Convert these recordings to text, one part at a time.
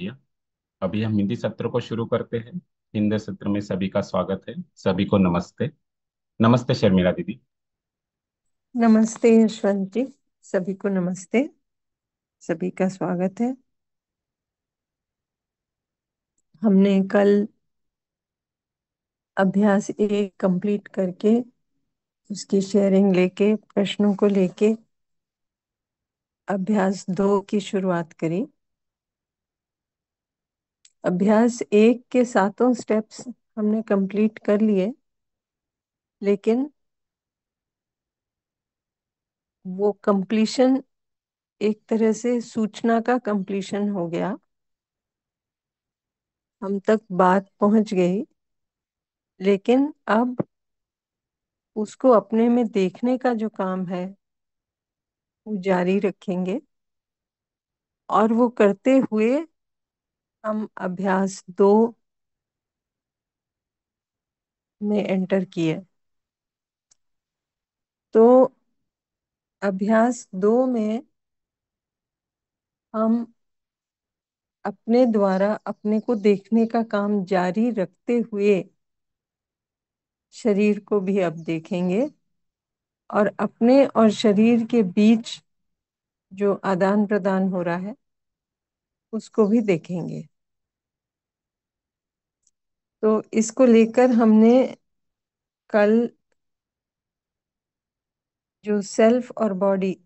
भैया। अभी हम हिंदी सत्र को शुरू करते हैं। हिंदी सत्र में सभी का स्वागत है। सभी को नमस्ते। नमस्ते शर्मिला दीदी। नमस्ते यशवंत जी। सभी को नमस्ते। सभी का स्वागत है। हमने कल अभ्यास एक कंप्लीट करके उसकी शेयरिंग लेके प्रश्नों को लेके अभ्यास दो की शुरुआत करी। अभ्यास एक के सातों स्टेप्स हमने कंप्लीट कर लिए, लेकिन वो कंप्लीशन एक तरह से सूचना का कंप्लीशन हो गया। हम तक बात पहुंच गई, लेकिन अब उसको अपने में देखने का जो काम है वो जारी रखेंगे, और वो करते हुए हम अभ्यास दो में एंटर किए। तो अभ्यास दो में हम अपने द्वारा अपने को देखने का काम जारी रखते हुए शरीर को भी अब देखेंगे, और अपने और शरीर के बीच जो आदान प्रदान हो रहा है उसको भी देखेंगे। तो इसको लेकर हमने कल जो सेल्फ और बॉडी,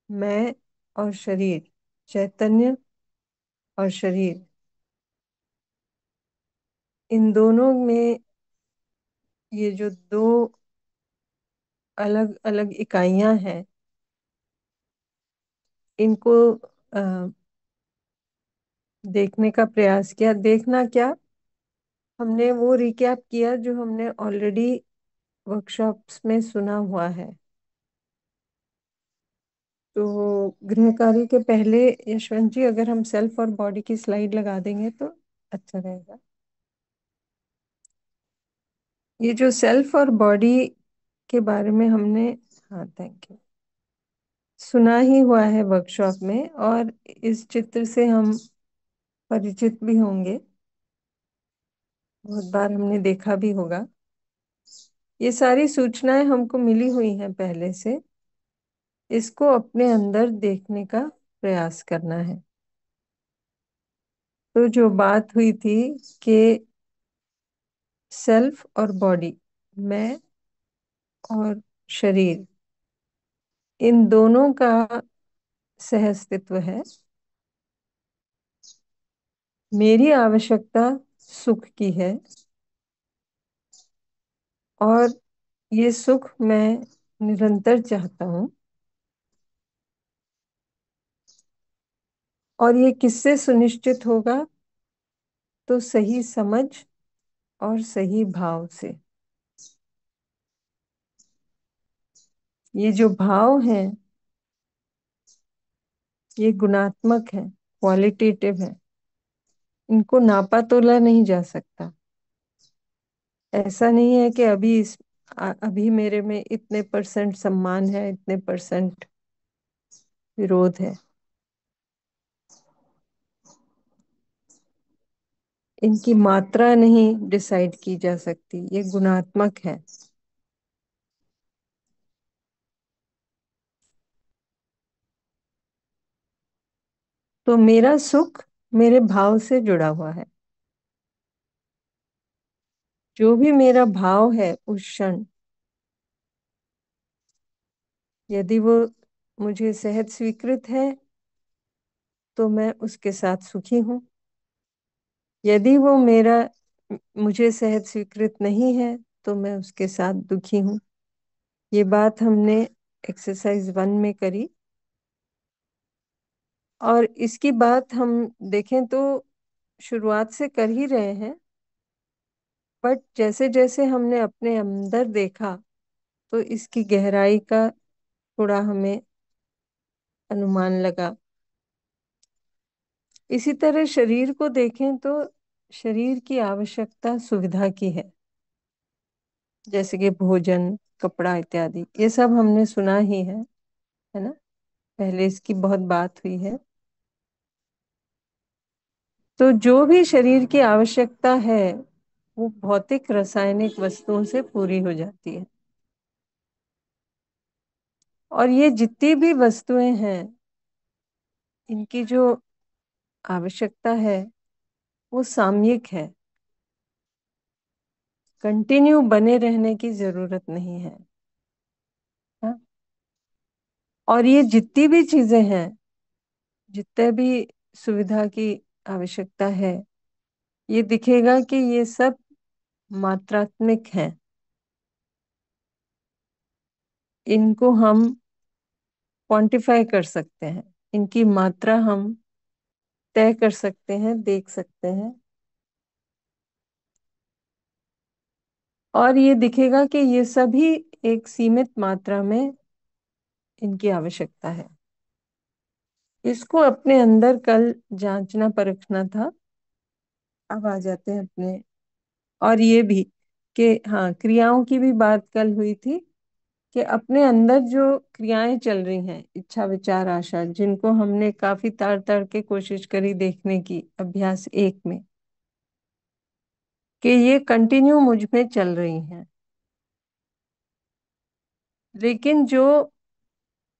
मैं और शरीर, चैतन्य और शरीर, इन दोनों में ये जो दो अलग अलग इकाइयां हैं, इनको अ, देखने का प्रयास किया। देखना क्या, हमने वो रिकैप किया जो हमने ऑलरेडी वर्कशॉप्स में सुना हुआ है। तो गृह कार्य के पहले यशवंत जी, अगर हम सेल्फ और बॉडी की स्लाइड लगा देंगे तो अच्छा रहेगा। ये जो सेल्फ और बॉडी के बारे में हमने, हाँ थैंक यू, सुना ही हुआ है वर्कशॉप में, और इस चित्र से हम परिचित भी होंगे, बहुत बार हमने देखा भी होगा। ये सारी सूचनाएं हमको मिली हुई हैं पहले से। इसको अपने अंदर देखने का प्रयास करना है। तो जो बात हुई थी कि सेल्फ और बॉडी, मैं और शरीर, इन दोनों का सहअस्तित्व है। मेरी आवश्यकता सुख की है, और ये सुख मैं निरंतर चाहता हूँ। और ये किससे सुनिश्चित होगा? तो सही समझ और सही भाव से। ये जो भाव है ये गुणात्मक है, क्वालिटेटिव है। इनको नापा तोला नहीं जा सकता। ऐसा नहीं है कि अभी मेरे में इतने परसेंट सम्मान है, इतने परसेंट विरोध है। इनकी मात्रा नहीं डिसाइड की जा सकती, ये गुणात्मक है। तो मेरा सुख मेरे भाव से जुड़ा हुआ है। जो भी मेरा भाव है उस क्षण, यदि वो मुझे सहज स्वीकृत है तो मैं उसके साथ सुखी हूँ। यदि वो मुझे सहज स्वीकृत नहीं है तो मैं उसके साथ दुखी हूँ। ये बात हमने एक्सरसाइज 1 में करी, और इसकी बात हम देखें तो शुरुआत से कर ही रहे हैं। बट जैसे जैसे हमने अपने अंदर देखा तो इसकी गहराई का थोड़ा हमें अनुमान लगा। इसी तरह शरीर को देखें तो शरीर की आवश्यकता सुविधा की है, जैसे कि भोजन, कपड़ा इत्यादि। ये सब हमने सुना ही है ना? पहले इसकी बहुत बात हुई है। तो जो भी शरीर की आवश्यकता है वो भौतिक रासायनिक वस्तुओं से पूरी हो जाती है। और ये जितनी भी वस्तुएं हैं, इनकी जो आवश्यकता है वो सामयिक है, कंटिन्यू बने रहने की जरूरत नहीं है। हाँ? और ये जितनी भी चीजें हैं, जितने भी सुविधा की आवश्यकता है, ये दिखेगा कि ये सब मात्रात्मक हैं। इनको हम क्वांटिफाई कर सकते हैं, इनकी मात्रा हम तय कर सकते हैं, देख सकते हैं। और ये दिखेगा कि ये सभी एक सीमित मात्रा में इनकी आवश्यकता है। इसको अपने अंदर कल जांचना परखना था। अब आ जाते हैं अपने। और ये भी कि हाँ, क्रियाओं की भी बात कल हुई थी कि अपने अंदर जो क्रियाएं चल रही हैं, इच्छा विचार आशा, जिनको हमने काफी तार तार के कोशिश करी देखने की अभ्यास एक में, कि ये कंटिन्यू मुझ में चल रही हैं। लेकिन जो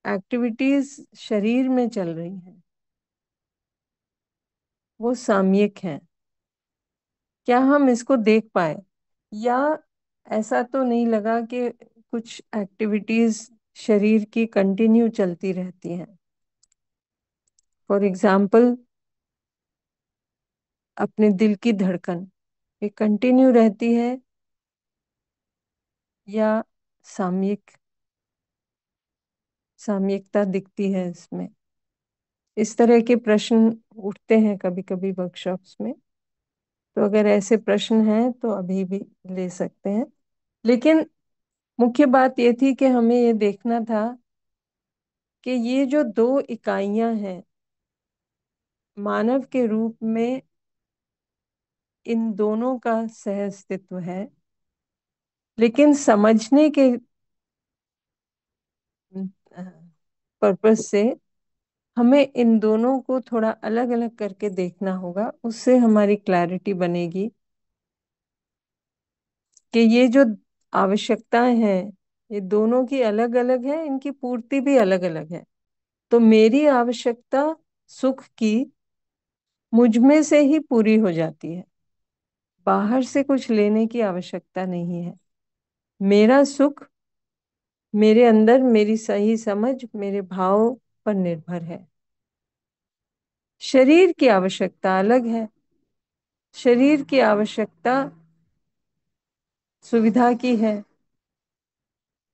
एक्टिविटीज शरीर में चल रही हैं वो सामयिक हैं। क्या हम इसको देख पाए? या ऐसा तो नहीं लगा कि कुछ एक्टिविटीज शरीर की कंटिन्यू चलती रहती हैं? फॉर एग्जाम्पल, अपने दिल की धड़कन, ये कंटिन्यू रहती है या सामयिक, सामयिकता दिखती है इसमें? इस तरह के प्रश्न उठते हैं कभी कभी वर्कशॉप्स में। तो अगर ऐसे प्रश्न हैं तो अभी भी ले सकते हैं। लेकिन मुख्य बात ये थी कि हमें ये देखना था कि ये जो दो इकाइयां हैं मानव के रूप में, इन दोनों का सहअस्तित्व है। लेकिन समझने के पर्पस से हमें इन दोनों को थोड़ा अलग अलग करके देखना होगा। उससे हमारी क्लैरिटी बनेगी कि ये जो आवश्यकताएं हैं ये दोनों की अलग अलग है, इनकी पूर्ति भी अलग अलग है। तो मेरी आवश्यकता सुख की मुझ में से ही पूरी हो जाती है, बाहर से कुछ लेने की आवश्यकता नहीं है। मेरा सुख मेरे अंदर मेरी सही समझ, मेरे भाव पर निर्भर है। शरीर की आवश्यकता अलग है। शरीर की आवश्यकता सुविधा की है।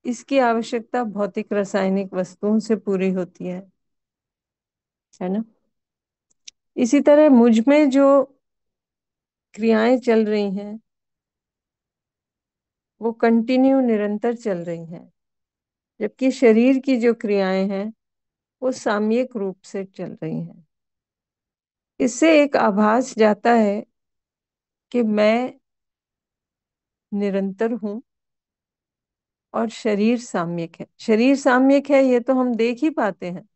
इसकी आवश्यकता भौतिक रासायनिक वस्तुओं से पूरी होती है ना? इसी तरह मुझ में जो क्रियाएं चल रही हैं वो कंटिन्यू निरंतर चल रही हैं, जबकि शरीर की जो क्रियाएं हैं वो सामयिक रूप से चल रही हैं। इससे एक आभास जाता है कि मैं निरंतर हूँ और शरीर सामयिक है। शरीर सामयिक है ये तो हम देख ही पाते हैं,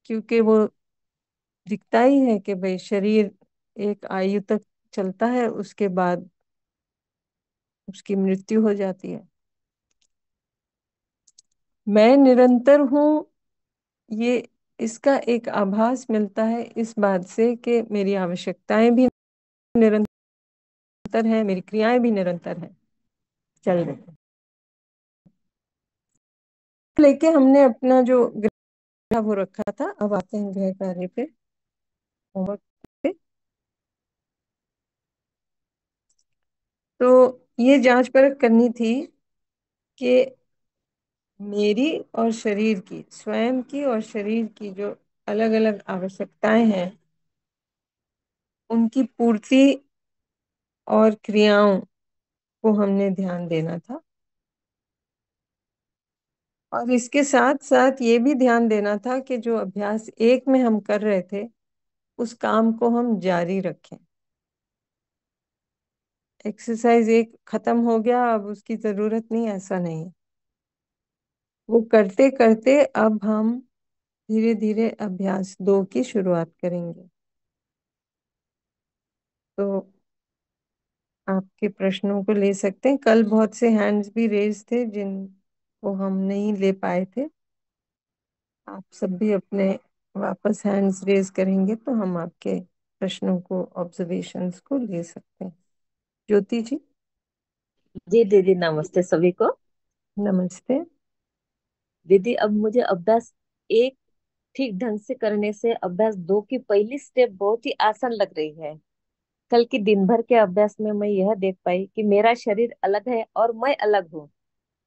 क्योंकि वो दिखता ही है कि भाई शरीर एक आयु तक चलता है, उसके बाद उसकी मृत्यु हो जाती है। मैं निरंतर हूँ, ये इसका एक आभास मिलता है इस बात से कि मेरी आवश्यकताएं भी निरंतर हैं, मेरी क्रियाएं भी निरंतर हैं, चल रही हैं। लेके हमने अपना जो ग्रह वो रखा था, अब आते हैं गृह कार्य पे, होमवर्क पे। तो ये जांच परख करनी थी कि मेरी और शरीर की, स्वयं की और शरीर की जो अलग अलग आवश्यकताएं हैं उनकी पूर्ति और क्रियाओं को हमने ध्यान देना था। और इसके साथ साथ ये भी ध्यान देना था कि जो अभ्यास एक में हम कर रहे थे उस काम को हम जारी रखें। एक्सरसाइज एक खत्म हो गया, अब उसकी जरूरत नहीं, ऐसा नहीं है। वो करते करते अब हम धीरे धीरे अभ्यास दो की शुरुआत करेंगे। तो आपके प्रश्नों को ले सकते हैं। कल बहुत से हैंड्स भी रेज थे जिनको हम नहीं ले पाए थे। आप सब भी अपने वापस हैंड्स रेज करेंगे तो हम आपके प्रश्नों को, ऑब्जर्वेशंस को ले सकते हैं। ज्योति जी। जी दीदी, नमस्ते सभी को। नमस्ते। दीदी, अब मुझे अभ्यास एक ठीक ढंग से करने से अभ्यास दो की पहली स्टेप बहुत ही आसान लग रही है। कल की दिन भर के अभ्यास में मैं यह देख पाई कि मेरा शरीर अलग है और मैं अलग हूँ।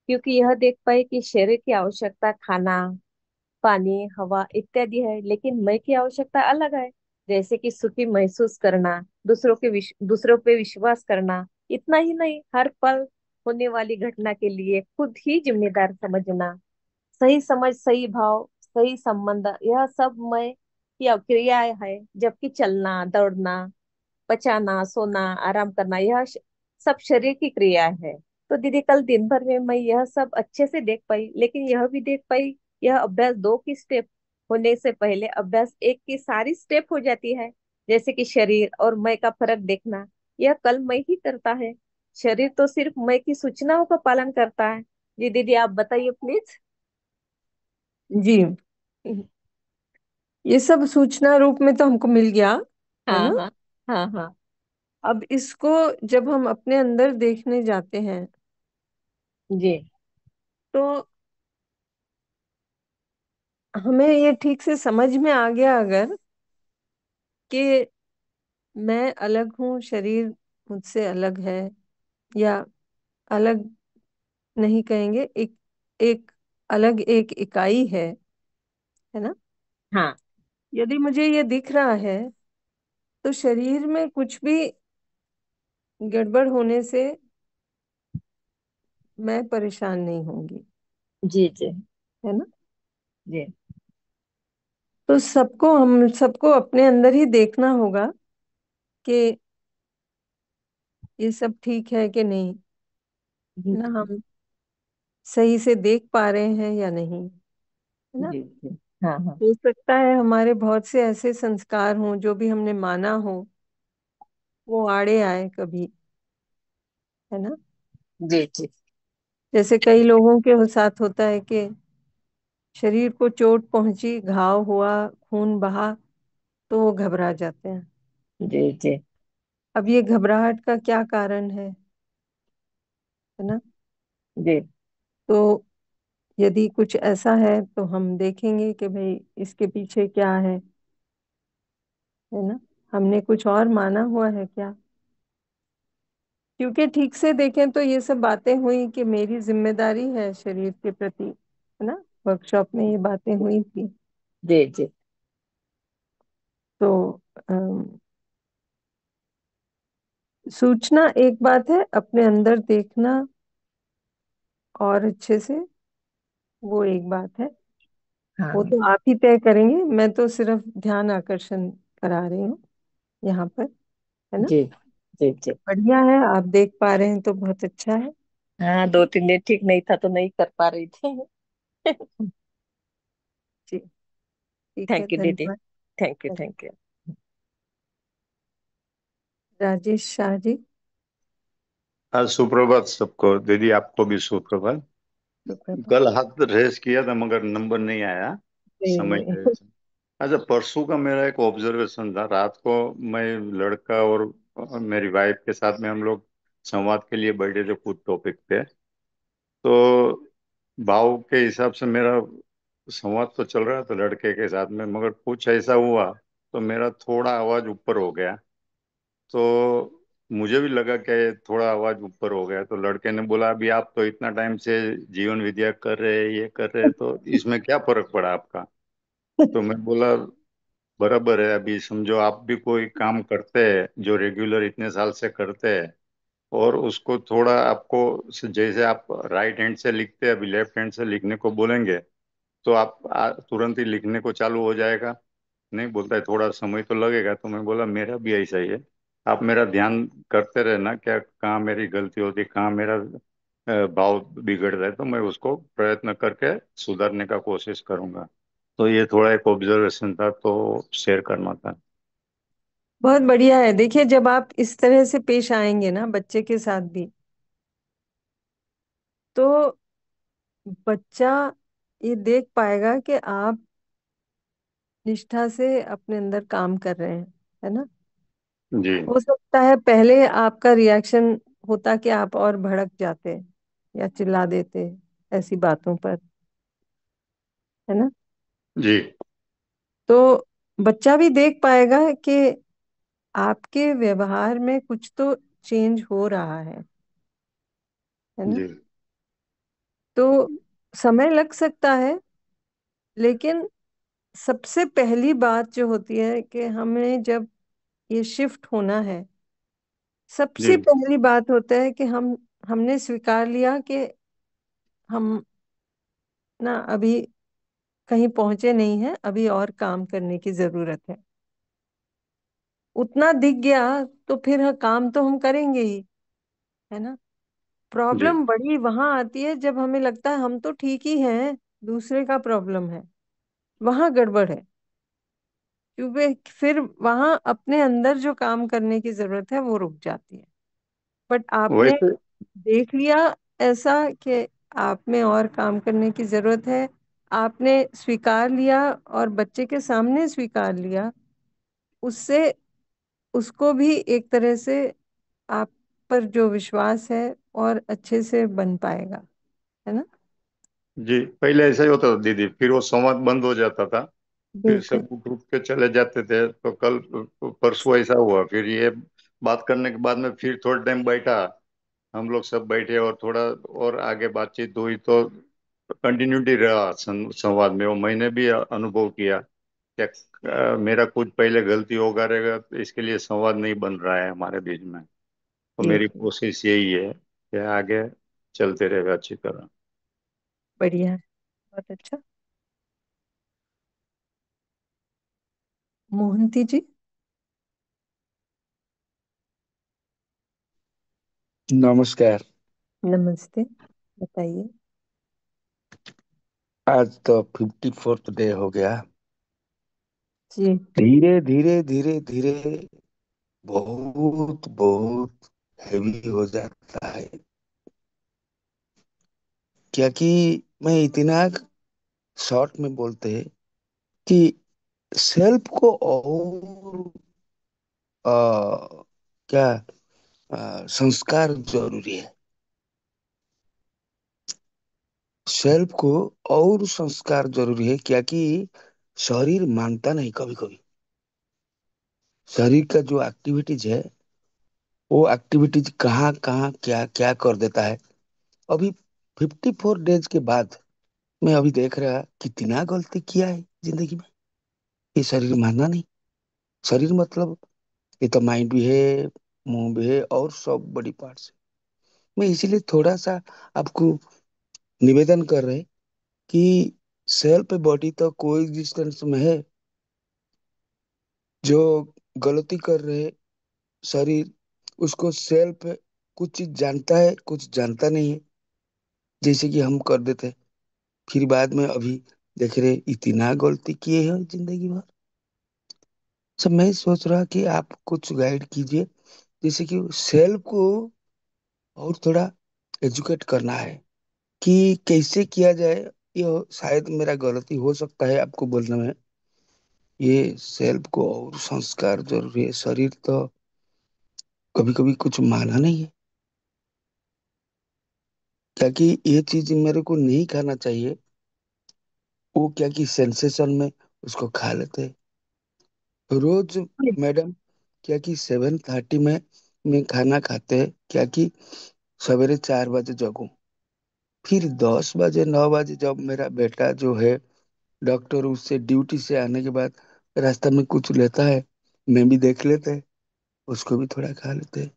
क्योंकि यह देख पाई कि शरीर की आवश्यकता खाना, पानी, हवा इत्यादि है, लेकिन मैं की आवश्यकता अलग है। जैसे कि सुखी महसूस करना, दूसरों पे विश्वास करना। इतना ही नहीं, हर पल होने वाली घटना के लिए खुद ही जिम्मेदार समझना, सही समझ, सही भाव, सही संबंध, यह सब मैं की क्रियाएं है। जबकि चलना, दौड़ना, पचाना, सोना, आराम करना, सब शरीर की क्रिया है। तो दीदी, कल दिन भर में मैं यह सब अच्छे से देख पाई, लेकिन यह भी देख पाई, यह अभ्यास दो की स्टेप होने से पहले अभ्यास एक की सारी स्टेप हो जाती है। जैसे कि शरीर और मैं का फर्क देखना, यह कल मैं ही करता है। शरीर तो सिर्फ मैं की सूचनाओं का पालन करता है। जी दीदी, आप बताइए प्लीज। जी, ये सब सूचना रूप में तो हमको मिल गया, है हाँ ना। हाँ। हाँ हाँ। अब इसको जब हम अपने अंदर देखने जाते हैं जी। तो हमें ये ठीक से समझ में आ गया अगर कि मैं अलग हूँ, शरीर मुझसे अलग है, या अलग नहीं कहेंगे, एक एक अलग एक इकाई है ना। हाँ। यदि मुझे ये दिख रहा है तो शरीर में कुछ भी गड़बड़ होने से मैं परेशान नहीं होंगी, जी जी। है ना। जी तो हम सबको अपने अंदर ही देखना होगा कि ये सब ठीक है कि नहीं, जी। है ना। हम सही से देख पा रहे हैं या नहीं, है ना। जी जी। हाँ हाँ। हो सकता है हमारे बहुत से ऐसे संस्कार हों जो भी हमने माना हो, वो आड़े आए कभी, है ना। जी जी। जैसे कई लोगों के साथ होता है कि शरीर को चोट पहुंची, घाव हुआ, खून बहा, तो वो घबरा जाते हैं। जी जी। अब ये घबराहट का क्या कारण है ना। जी तो यदि कुछ ऐसा है तो हम देखेंगे कि भाई इसके पीछे क्या है ना। हमने कुछ और माना हुआ है क्या। क्योंकि ठीक से देखें तो ये सब बातें हुई कि मेरी जिम्मेदारी है शरीर के प्रति, है ना। वर्कशॉप में ये बातें हुई थी। जी जी। तो अम, सूचना एक बात है, अपने अंदर देखना और अच्छे से, वो एक बात है। वो हाँ। तो आप ही तय करेंगे, मैं तो सिर्फ ध्यान आकर्षण करा रही हूँ यहाँ पर, है ना। जी जी जी। बढ़िया है, आप देख पा रहे हैं तो बहुत अच्छा है। हाँ, 2 3 दिन ठीक नहीं था तो नहीं कर पा रही थी। जी, ठीक है, थैंक यू दीदी। धन्यवाद। Thank you thank you. Rajesh Shah ji. हाँ, सुप्रभात सबको। दीदी, आपको भी सुप्रभात। सुप्रभात। कल हाथ रेस किया था मगर नंबर नहीं आया समय की वजह से। अच्छा, परसों का मेरा एक ऑब्जर्वेशन था। रात को मैं, लड़का और मेरी वाइफ के साथ में हम लोग संवाद के लिए बैठे थे कुछ टॉपिक पे। तो भाव के हिसाब से मेरा संवाद तो चल रहा था लड़के के साथ में, मगर कुछ ऐसा हुआ तो मेरा थोड़ा आवाज ऊपर हो गया। तो मुझे भी लगा कि थोड़ा आवाज ऊपर हो गया। तो लड़के ने बोला, अभी आप तो इतना टाइम से जीवन विद्या कर रहे हैं, ये कर रहे हैं, तो इसमें क्या फर्क पड़ा आपका। तो मैं बोला, बराबर है। अभी समझो आप भी कोई काम करते हैं जो रेगुलर इतने साल से करते हैं, और उसको थोड़ा आपको, जैसे आप राइट हैंड से लिखते हैं, अभी लेफ्ट हैंड से लिखने को बोलेंगे तो आप तुरंत ही लिखने को चालू हो जाएगा। नहीं, बोलता है थोड़ा समय तो लगेगा। तो मैं बोला, मेरा भी ऐसा ही है। आप मेरा ध्यान करते रहना, क्या कहाँ मेरी गलती होती, कहाँ मेरा भाव बिगड़ता है, तो मैं उसको प्रयत्न करके सुधारने का कोशिश करूंगा। तो ये थोड़ा एक ऑब्जर्वेशन था, तो शेयर करना था। बहुत बढ़िया है। देखिए, जब आप इस तरह से पेश आएंगे ना बच्चे के साथ भी, तो बच्चा ये देख पाएगा कि आप निष्ठा से अपने अंदर काम कर रहे हैं, है ना। जी हो सकता है पहले आपका रिएक्शन होता कि आप और भड़क जाते या चिल्ला देते ऐसी बातों पर, है ना। जी तो बच्चा भी देख पाएगा कि आपके व्यवहार में कुछ तो चेंज हो रहा है ना। जी तो समय लग सकता है, लेकिन सबसे पहली बात जो होती है कि हमें जब ये शिफ्ट होना है, जी सबसे पहली बात होता है कि हमने स्वीकार लिया कि हम ना अभी कहीं पहुंचे नहीं हैं, अभी और काम करने की जरूरत है। उतना दिख गया तो फिर काम तो हम करेंगे ही, है ना। जी प्रॉब्लम बड़ी वहां आती है जब हमें लगता है हम तो ठीक ही हैं, दूसरे का प्रॉब्लम है, वहां गड़बड़ है। क्योंकि फिर वहां अपने अंदर जो काम करने की जरूरत है वो रुक जाती है। बट आपने वैसे देख लिया ऐसा कि आप में और काम करने की जरूरत है, आपने स्वीकार लिया और बच्चे के सामने स्वीकार लिया, उससे उसको भी एक तरह से आप पर जो विश्वास है और अच्छे से बन पाएगा, है ना। जी, पहले ऐसा ही होता था दीदी, फिर वो संवाद बंद हो जाता था। फिर बिल्कुल। सब उठ उठ के चले जाते थे। तो कल परसों ऐसा हुआ, फिर ये बात करने के बाद में फिर थोड़ा टाइम बैठा, हम लोग सब बैठे और थोड़ा और आगे बातचीत हुई, तो कंटिन्यूटी रहा संवाद में। वो मैंने भी अनुभव किया कि मेरा कुछ पहले गलती होगा रहेगा, तो इसके लिए संवाद नहीं बन रहा है हमारे बीच में। तो जी मेरी जी, कोशिश यही है कि आगे चलते रहेगा अच्छी तरह। बढ़िया है, बहुत अच्छा। मोहंती जी। नमस्कार। नमस्ते, बताइए। आज तो 54th डे हो गया। जी। धीरे धीरे धीरे धीरे बहुत बहुत हैवी हो जाता है। क्या कि मैं इतना शॉर्ट में बोलते हैं कि सेल्फ को और क्या संस्कार जरूरी है। सेल्फ को और संस्कार जरूरी है, क्या कि शरीर मानता नहीं कभी कभी। शरीर का जो एक्टिविटीज है, वो एक्टिविटीज कहाँ कहाँ क्या क्या कर देता है। अभी 54 डेज के बाद मैं अभी देख रहा कितना गलती किया है जिंदगी में। ये शरीर मानना नहीं। शरीर मतलब ये तो माइंड भी है, मुंह भी है और सब बड़ी पार्ट्स है। मैं इसीलिए थोड़ा सा आपको निवेदन कर रहे कि सेल्फ बॉडी तो कोई एग्जिस्टेंस में है। जो गलती कर रहे शरीर, उसको सेल्फ कुछ चीज जानता है, कुछ जानता नहीं है, जैसे कि हम कर देते हैं। फिर बाद में अभी देख रहे इतना गलती किए हैं जिंदगी भर। सब मैं सोच रहा कि आप कुछ गाइड कीजिए, जैसे कि सेल्फ को और थोड़ा एजुकेट करना है कि कैसे किया जाए। ये शायद मेरा गलती हो सकता है आपको बोलने में। ये सेल्फ को और संस्कार जरूरी है। शरीर तो कभी कभी कुछ माना नहीं है। क्या कि ये चीज मेरे को नहीं खाना चाहिए, वो क्या कि सेंसेशन में उसको खा लेते हैं रोज। मैडम, क्या कि 7:30 में मैं खाना खाते हैं, क्या कि सवेरे 4 बजे जगूं। फिर 10 बजे 9 बजे जब मेरा बेटा जो है डॉक्टर, उससे ड्यूटी से आने के बाद रास्ता में कुछ लेता है, मैं भी देख लेते हैं, उसको भी थोड़ा खा लेते हैं।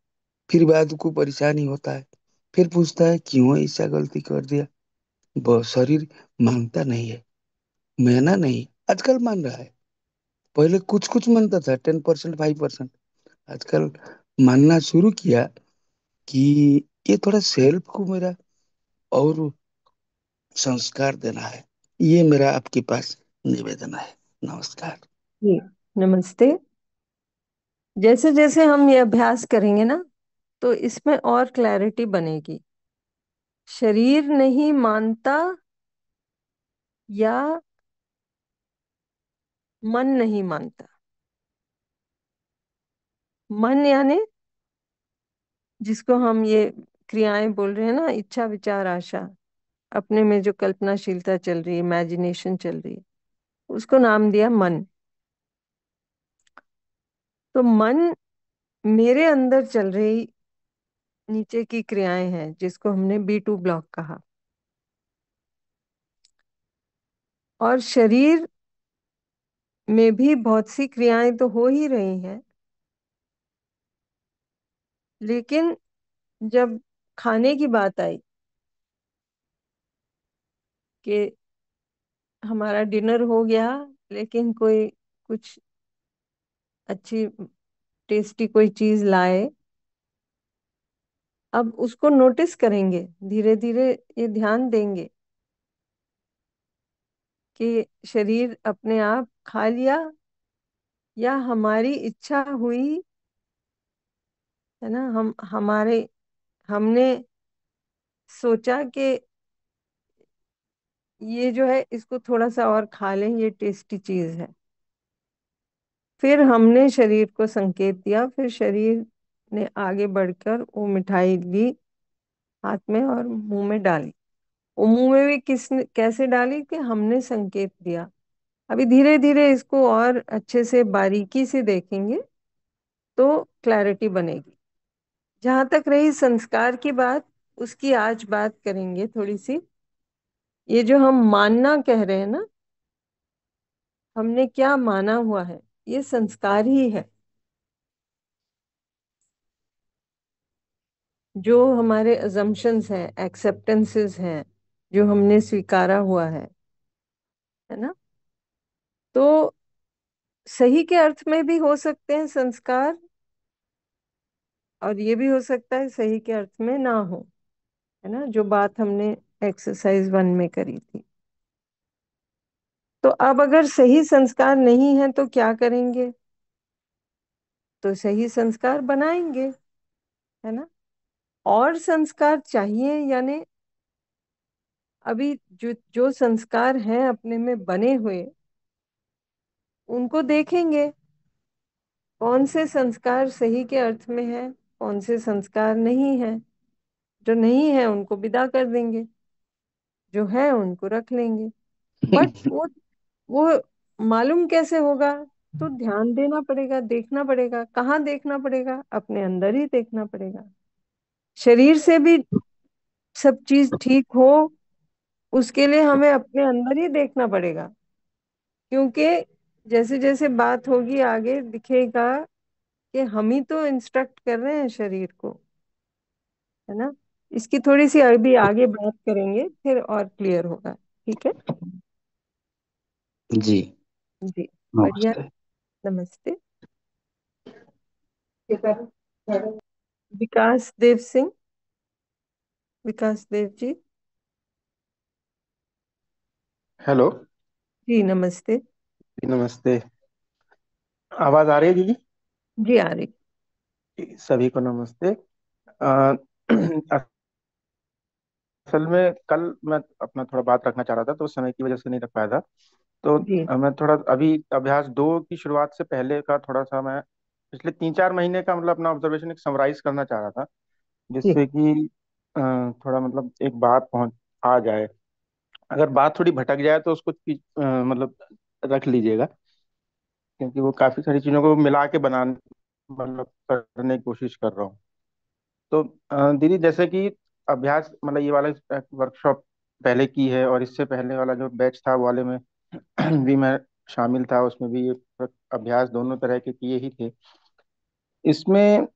फिर बाद को परेशानी होता है, फिर पूछता है क्यों ऐसा गलती कर दिया। शरीर मानता नहीं है। माना नहीं, आजकल मान रहा है। पहले कुछ कुछ मानता था, 10% 5%। आजकल मानना शुरू किया कि ये थोड़ा सेल्फ को मेरा और संस्कार देना है। ये मेरा आपके पास निवेदन है। नमस्कार। जी, नमस्ते। जैसे जैसे हम ये अभ्यास करेंगे ना, तो इसमें और क्लैरिटी बनेगी। शरीर नहीं मानता या मन नहीं मानता। मन यानी जिसको हम ये क्रियाएं बोल रहे हैं ना, इच्छा विचार आशा, अपने में जो कल्पनाशीलता चल रही है, इमेजिनेशन चल रही है, उसको नाम दिया मन। तो मन मेरे अंदर चल रही नीचे की क्रियाएं हैं, जिसको हमने B2 ब्लॉक कहा। और शरीर में भी बहुत सी क्रियाएं तो हो ही रही हैं, लेकिन जब खाने की बात आई कि हमारा डिनर हो गया, लेकिन कोई कुछ अच्छी टेस्टी कोई चीज लाए, अब उसको नोटिस करेंगे, धीरे धीरे ये ध्यान देंगे कि शरीर अपने आप खा लिया या हमारी इच्छा हुई, है ना। हमने सोचा कि ये जो है इसको थोड़ा सा और खा लें, ये टेस्टी चीज है। फिर हमने शरीर को संकेत दिया, फिर शरीर ने आगे बढ़कर वो मिठाई ली हाथ में और मुंह में डाली। वो मुंह में भी किसने कैसे डाली कि हमने संकेत दिया। अभी धीरे धीरे इसको और अच्छे से बारीकी से देखेंगे तो क्लैरिटी बनेगी। जहां तक रही संस्कार की बात, उसकी आज बात करेंगे थोड़ी सी। ये जो हम मानना कह रहे हैं ना, हमने क्या माना हुआ है, ये संस्कार ही है। जो हमारे अजम्पशंस हैं, एक्सेप्टेंसेस हैं, जो हमने स्वीकारा हुआ है ना। तो सही के अर्थ में भी हो सकते हैं संस्कार, और ये भी हो सकता है सही के अर्थ में ना हो, है ना, जो बात हमने एक्सरसाइज 1 में करी थी। तो अब अगर सही संस्कार नहीं है तो क्या करेंगे? तो सही संस्कार बनाएंगे, है ना। और संस्कार चाहिए, यानी अभी जो जो संस्कार हैं अपने में बने हुए, उनको देखेंगे कौन से संस्कार सही के अर्थ में है, कौन से संस्कार नहीं है। जो नहीं है उनको विदा कर देंगे, जो है उनको रख लेंगे। बट वो मालूम कैसे होगा? तो ध्यान देना पड़ेगा, देखना पड़ेगा। कहाँ देखना पड़ेगा? अपने अंदर ही देखना पड़ेगा। शरीर से भी सब चीज ठीक हो, उसके लिए हमें अपने अंदर ही देखना पड़ेगा। क्योंकि जैसे जैसे बात होगी आगे दिखेगा कि हम ही तो इंस्ट्रक्ट कर रहे हैं शरीर को, है ना। इसकी थोड़ी सी अभी आगे बात करेंगे, फिर और क्लियर होगा। ठीक है जी। जी। बढ़िया। नमस्ते। नमस्ते। विकास देव सिंह, विकास देव जी। हेलो। जी नमस्ते। जी, नमस्ते। आवाज आ रही है दीदी? जी आ रही। जी, सभी को नमस्ते। अ, असल में कल मैं अपना थोड़ा बात रखना चाह रहा था, तो उस समय की वजह से नहीं रख पाया था। तो जी मैं थोड़ा अभी अभ्यास 2 की शुरुआत से पहले का थोड़ा सा मैं पिछले 3-4 महीने का मतलब अपना ऑब्जर्वेशन एक समराइज करना चाह रहा था, जी जिससे कि थोड़ा मतलब एक बात पहुंच आ जाए। अगर बात थोड़ी भटक जाए तो उसको मतलब रख लीजिएगा, क्योंकि वो काफी सारी चीजों को मिला के बनाने मतलब करने की कोशिश कर रहा हूँ। तो दीदी, जैसे कि अभ्यास मतलब ये वाला वर्कशॉप पहले की है, और इससे पहले वाला जो बैच था वो वाले में भी मैं शामिल था, उसमें भी ये अभ्यास दोनों तरह के किए ही थे। इसमें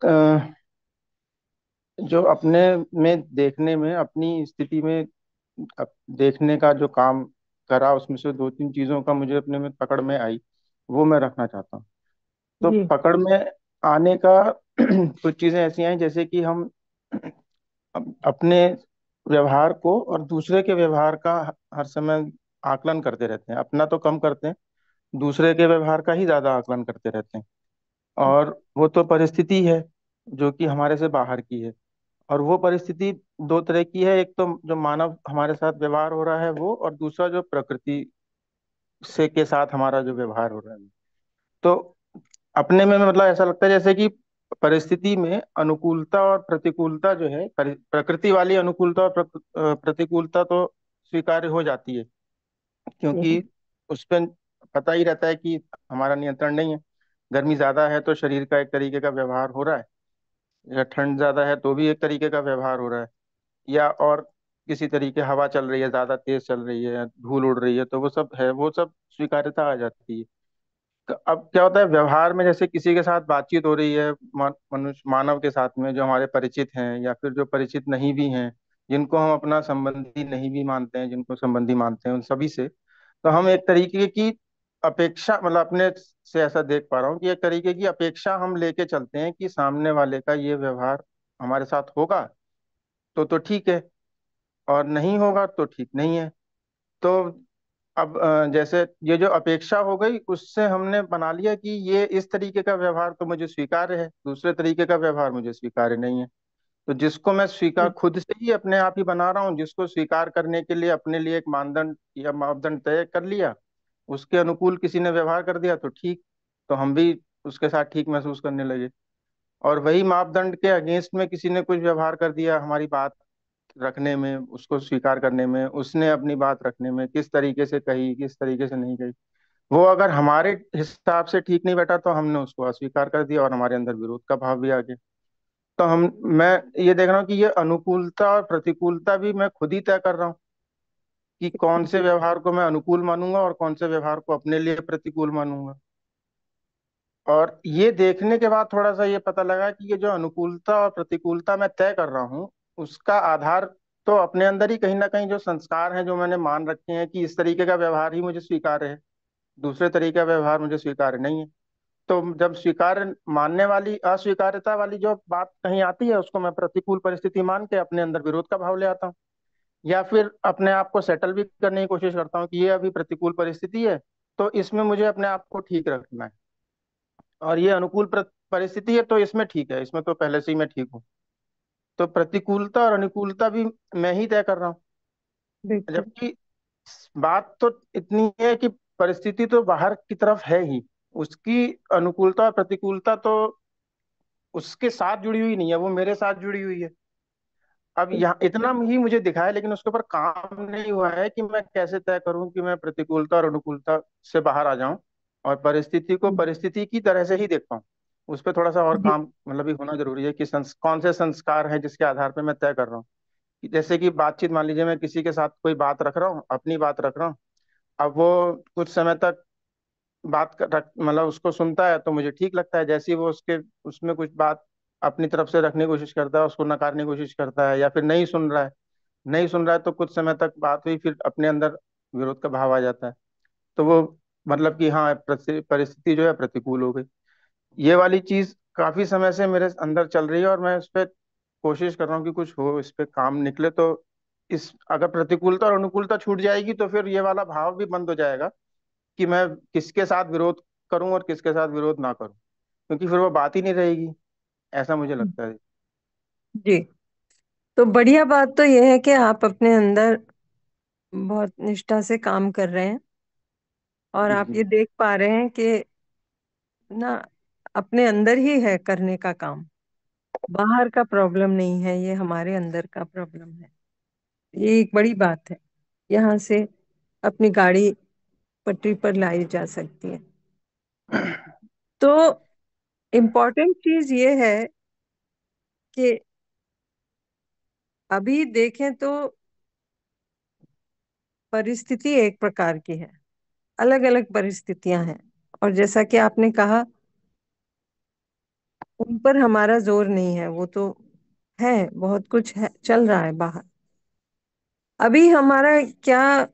जो अपने में देखने में अपनी स्थिति में देखने का जो काम करा, उसमें से 2-3 चीजों का मुझे अपने में पकड़ में आई, वो मैं रखना चाहता हूँ। तो जी पकड़ में आने का कुछ चीजें ऐसी हैं, जैसे कि हम अपने व्यवहार को और दूसरे के व्यवहार का हर समय आकलन करते रहते हैं। अपना तो कम करते हैं, दूसरे के व्यवहार का ही ज्यादा आकलन करते रहते हैं। और वो तो परिस्थिति है जो कि हमारे से बाहर की है। और वो परिस्थिति दो तरह की है, एक तो जो मानव हमारे साथ व्यवहार हो रहा है वो, और दूसरा जो प्रकृति से के साथ हमारा जो व्यवहार हो रहा है। तो अपने में मतलब ऐसा लगता है जैसे कि परिस्थिति में अनुकूलता और प्रतिकूलता जो है, प्रकृति वाली अनुकूलता और प्रतिकूलता तो स्वीकार्य हो जाती है, क्योंकि उस पर पता ही रहता है कि हमारा नियंत्रण नहीं है। गर्मी ज्यादा है तो शरीर का एक तरीके का व्यवहार हो रहा है, या ठंड ज्यादा है तो भी एक तरीके का व्यवहार हो रहा है, या और किसी तरीके हवा चल रही है, ज्यादा तेज चल रही है, धूल उड़ रही है, तो वो सब है, वो सब स्वीकार्यता आ जाती है। तो अब क्या होता है व्यवहार में, जैसे किसी के साथ बातचीत हो रही है, मनुष्य मानव के साथ में, जो हमारे परिचित हैं या फिर जो परिचित नहीं भी हैं, जिनको हम अपना संबंधी नहीं भी मानते हैं, जिनको संबंधी मानते हैं, उन सभी से तो हम एक तरीके की अपेक्षा, मतलब अपने से ऐसा देख पा रहा हूँ कि एक तरीके की अपेक्षा हम लेके चलते हैं कि सामने वाले का ये व्यवहार हमारे साथ होगा तो ठीक है, और नहीं होगा तो ठीक नहीं है। तो अब जैसे ये जो अपेक्षा हो गई, उससे हमने बना लिया कि ये इस तरीके का व्यवहार तो मुझे स्वीकार्य है, दूसरे तरीके का व्यवहार मुझे स्वीकार्य नहीं है। तो जिसको मैं स्वीकार खुद से ही अपने आप ही बना रहा हूँ, जिसको स्वीकार करने के लिए अपने लिए एक मानदंड या मापदंड तय कर लिया, उसके अनुकूल किसी ने व्यवहार कर दिया तो ठीक, तो हम भी उसके साथ ठीक महसूस करने लगे। और वही मापदंड के अगेंस्ट में किसी ने कुछ व्यवहार कर दिया, हमारी बात रखने में, उसको स्वीकार करने में, उसने अपनी बात रखने में किस तरीके से कही, किस तरीके से नहीं कही, वो अगर हमारे हिसाब से ठीक नहीं बैठा तो हमने उसको अस्वीकार कर दिया और हमारे अंदर विरोध का भाव भी आ गया। तो हम मैं ये देख रहा हूँ कि ये अनुकूलता और प्रतिकूलता भी मैं खुद ही तय कर रहा हूँ कि कौन से व्यवहार को मैं अनुकूल मानूंगा और कौन से व्यवहार को अपने लिए प्रतिकूल मानूंगा। और ये देखने के बाद थोड़ा सा ये पता लगा कि ये जो अनुकूलता और प्रतिकूलता मैं तय कर रहा हूँ, उसका आधार तो अपने अंदर ही कहीं ना कहीं जो संस्कार हैं, जो मैंने मान रखे हैं कि इस तरीके का व्यवहार ही मुझे स्वीकार्य है, दूसरे तरीके का व्यवहार मुझे स्वीकार्य नहीं है। तो जब स्वीकार मानने वाली अस्वीकार्यता वाली जो बात कहीं आती है, उसको मैं प्रतिकूल परिस्थिति मान के अपने अंदर विरोध का भाव ले आता हूँ, या फिर अपने आप को सेटल भी करने की कोशिश करता हूँ कि ये अभी प्रतिकूल परिस्थिति है, तो इसमें मुझे अपने आप को ठीक रखना है, और ये अनुकूल परिस्थिति है तो इसमें ठीक है, इसमें तो पहले से ही मैं ठीक हूँ। तो प्रतिकूलता और अनुकूलता भी मैं ही तय कर रहा हूँ। बिल्कुल। जबकि बात तो इतनी है कि परिस्थिति तो बाहर की तरफ है ही, उसकी अनुकूलता और प्रतिकूलता तो उसके साथ जुड़ी हुई नहीं है, वो मेरे साथ जुड़ी हुई है। अब यहाँ इतना ही मुझे दिखा है, लेकिन उसके ऊपर काम नहीं हुआ है कि मैं कैसे तय करूं कि मैं प्रतिकूलता और अनुकूलता से बाहर आ जाऊं और परिस्थिति को परिस्थिति की तरह से ही देख पाऊं। उस पर थोड़ा सा और जी। काम मतलब भी होना जरूरी है कि कौन से संस्कार हैं जिसके आधार पर मैं तय कर रहा हूँ। कि जैसे कि बातचीत, मान लीजिए मैं किसी के साथ कोई बात रख रहा हूँ, अपनी बात रख रहा हूँ, अब वो कुछ समय तक मतलब उसको सुनता है तो मुझे ठीक लगता है, जैसे ही वो उसके उसमें कुछ बात अपनी तरफ से रखने की कोशिश करता है, उसको नकारने की कोशिश करता है, या फिर नहीं सुन रहा है तो कुछ समय तक बात हुई, फिर अपने अंदर विरोध का भाव आ जाता है। तो वो मतलब कि हाँ, परिस्थिति जो है प्रतिकूल हो गई। ये वाली चीज काफी समय से मेरे अंदर चल रही है, और मैं इस पे कोशिश कर रहा हूँ कि कुछ हो, इस पे काम निकले। तो इस अगर प्रतिकूलता और अनुकूलता छूट जाएगी तो फिर ये वाला भाव भी बंद हो जाएगा कि मैं किसके साथ विरोध करूं और किसके साथ विरोध ना करूं, क्योंकि फिर वो बात ही नहीं रहेगी, ऐसा मुझे लगता है। जी। तो बढ़िया बात तो यह है कि आप अपने अंदर बहुत निष्ठा से काम कर रहे हैं, और आप जी। ये देख पा रहे हैं कि ना, अपने अंदर ही है करने का काम। बाहर का प्रॉब्लम नहीं है, ये हमारे अंदर का प्रॉब्लम है। ये एक बड़ी बात है। यहाँ से अपनी गाड़ी पटरी पर लाई जा सकती है। तो इम्पोर्टेंट चीज ये है कि अभी देखें तो परिस्थिति एक प्रकार की है, अलग अलग परिस्थितियां हैं, और जैसा कि आपने कहा, उन पर हमारा जोर नहीं है, वो तो है, बहुत कुछ है, चल रहा है बाहर। अभी हमारा क्या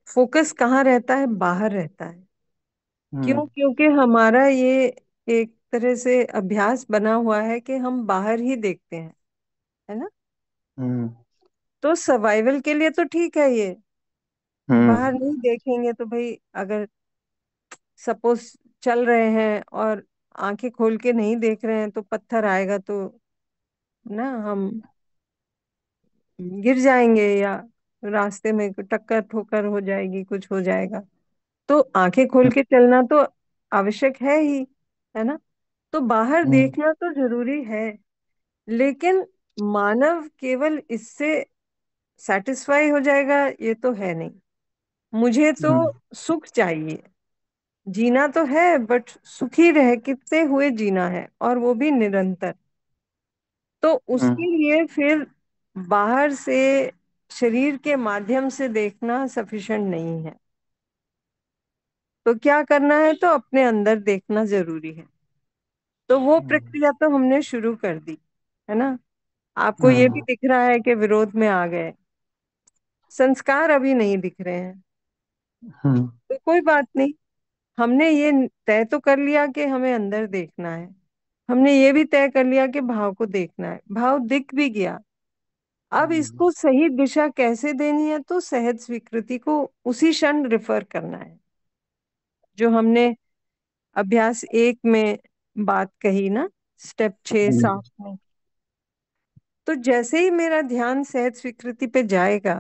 फोकस कहाँ रहता है? बाहर रहता है। हम्म। क्यों? क्योंकि हमारा ये एक तरह से अभ्यास बना हुआ है कि हम बाहर ही देखते हैं, है ना? हम्म। तो सर्वाइवल के लिए तो ठीक है ये, बाहर हम्म। नहीं देखेंगे तो भाई, अगर सपोज चल रहे हैं और आंखें खोल के नहीं देख रहे हैं तो पत्थर आएगा तो ना हम गिर जाएंगे, या रास्ते में टक्कर ठोकर हो जाएगी, कुछ हो जाएगा। तो आंखें खोल के चलना तो आवश्यक है ही, है ना। तो बाहर हम्म। देखना तो जरूरी है, लेकिन मानव केवल इससे सेटिस्फाई हो जाएगा ये तो है नहीं। मुझे तो हम्म। सुख चाहिए। जीना तो है बट सुखी रह कितने हुए जीना है, और वो भी निरंतर। तो उसके हम्म। लिए फिर बाहर से शरीर के माध्यम से देखना सफिशिएंट नहीं है। तो क्या करना है, तो अपने अंदर देखना जरूरी है। तो वो हम्म। प्रक्रिया तो हमने शुरू कर दी, है ना। आपको ये भी हम्म। दिख रहा है कि विरोध में आ गए, संस्कार अभी नहीं दिख रहे हैं। हम्म। तो कोई बात नहीं, हमने ये तय तो कर लिया कि हमें अंदर देखना है। हमने ये भी तय कर लिया कि भाव को देखना है, भाव दिख भी गया। अब हम्म। इसको सही दिशा कैसे देनी है, तो सहज स्वीकृति को उसी क्षण रिफर करना है, जो हमने अभ्यास 1 में बात कही ना, स्टेप 6 7 में। तो जैसे ही मेरा ध्यान सहज स्वीकृति पे जाएगा,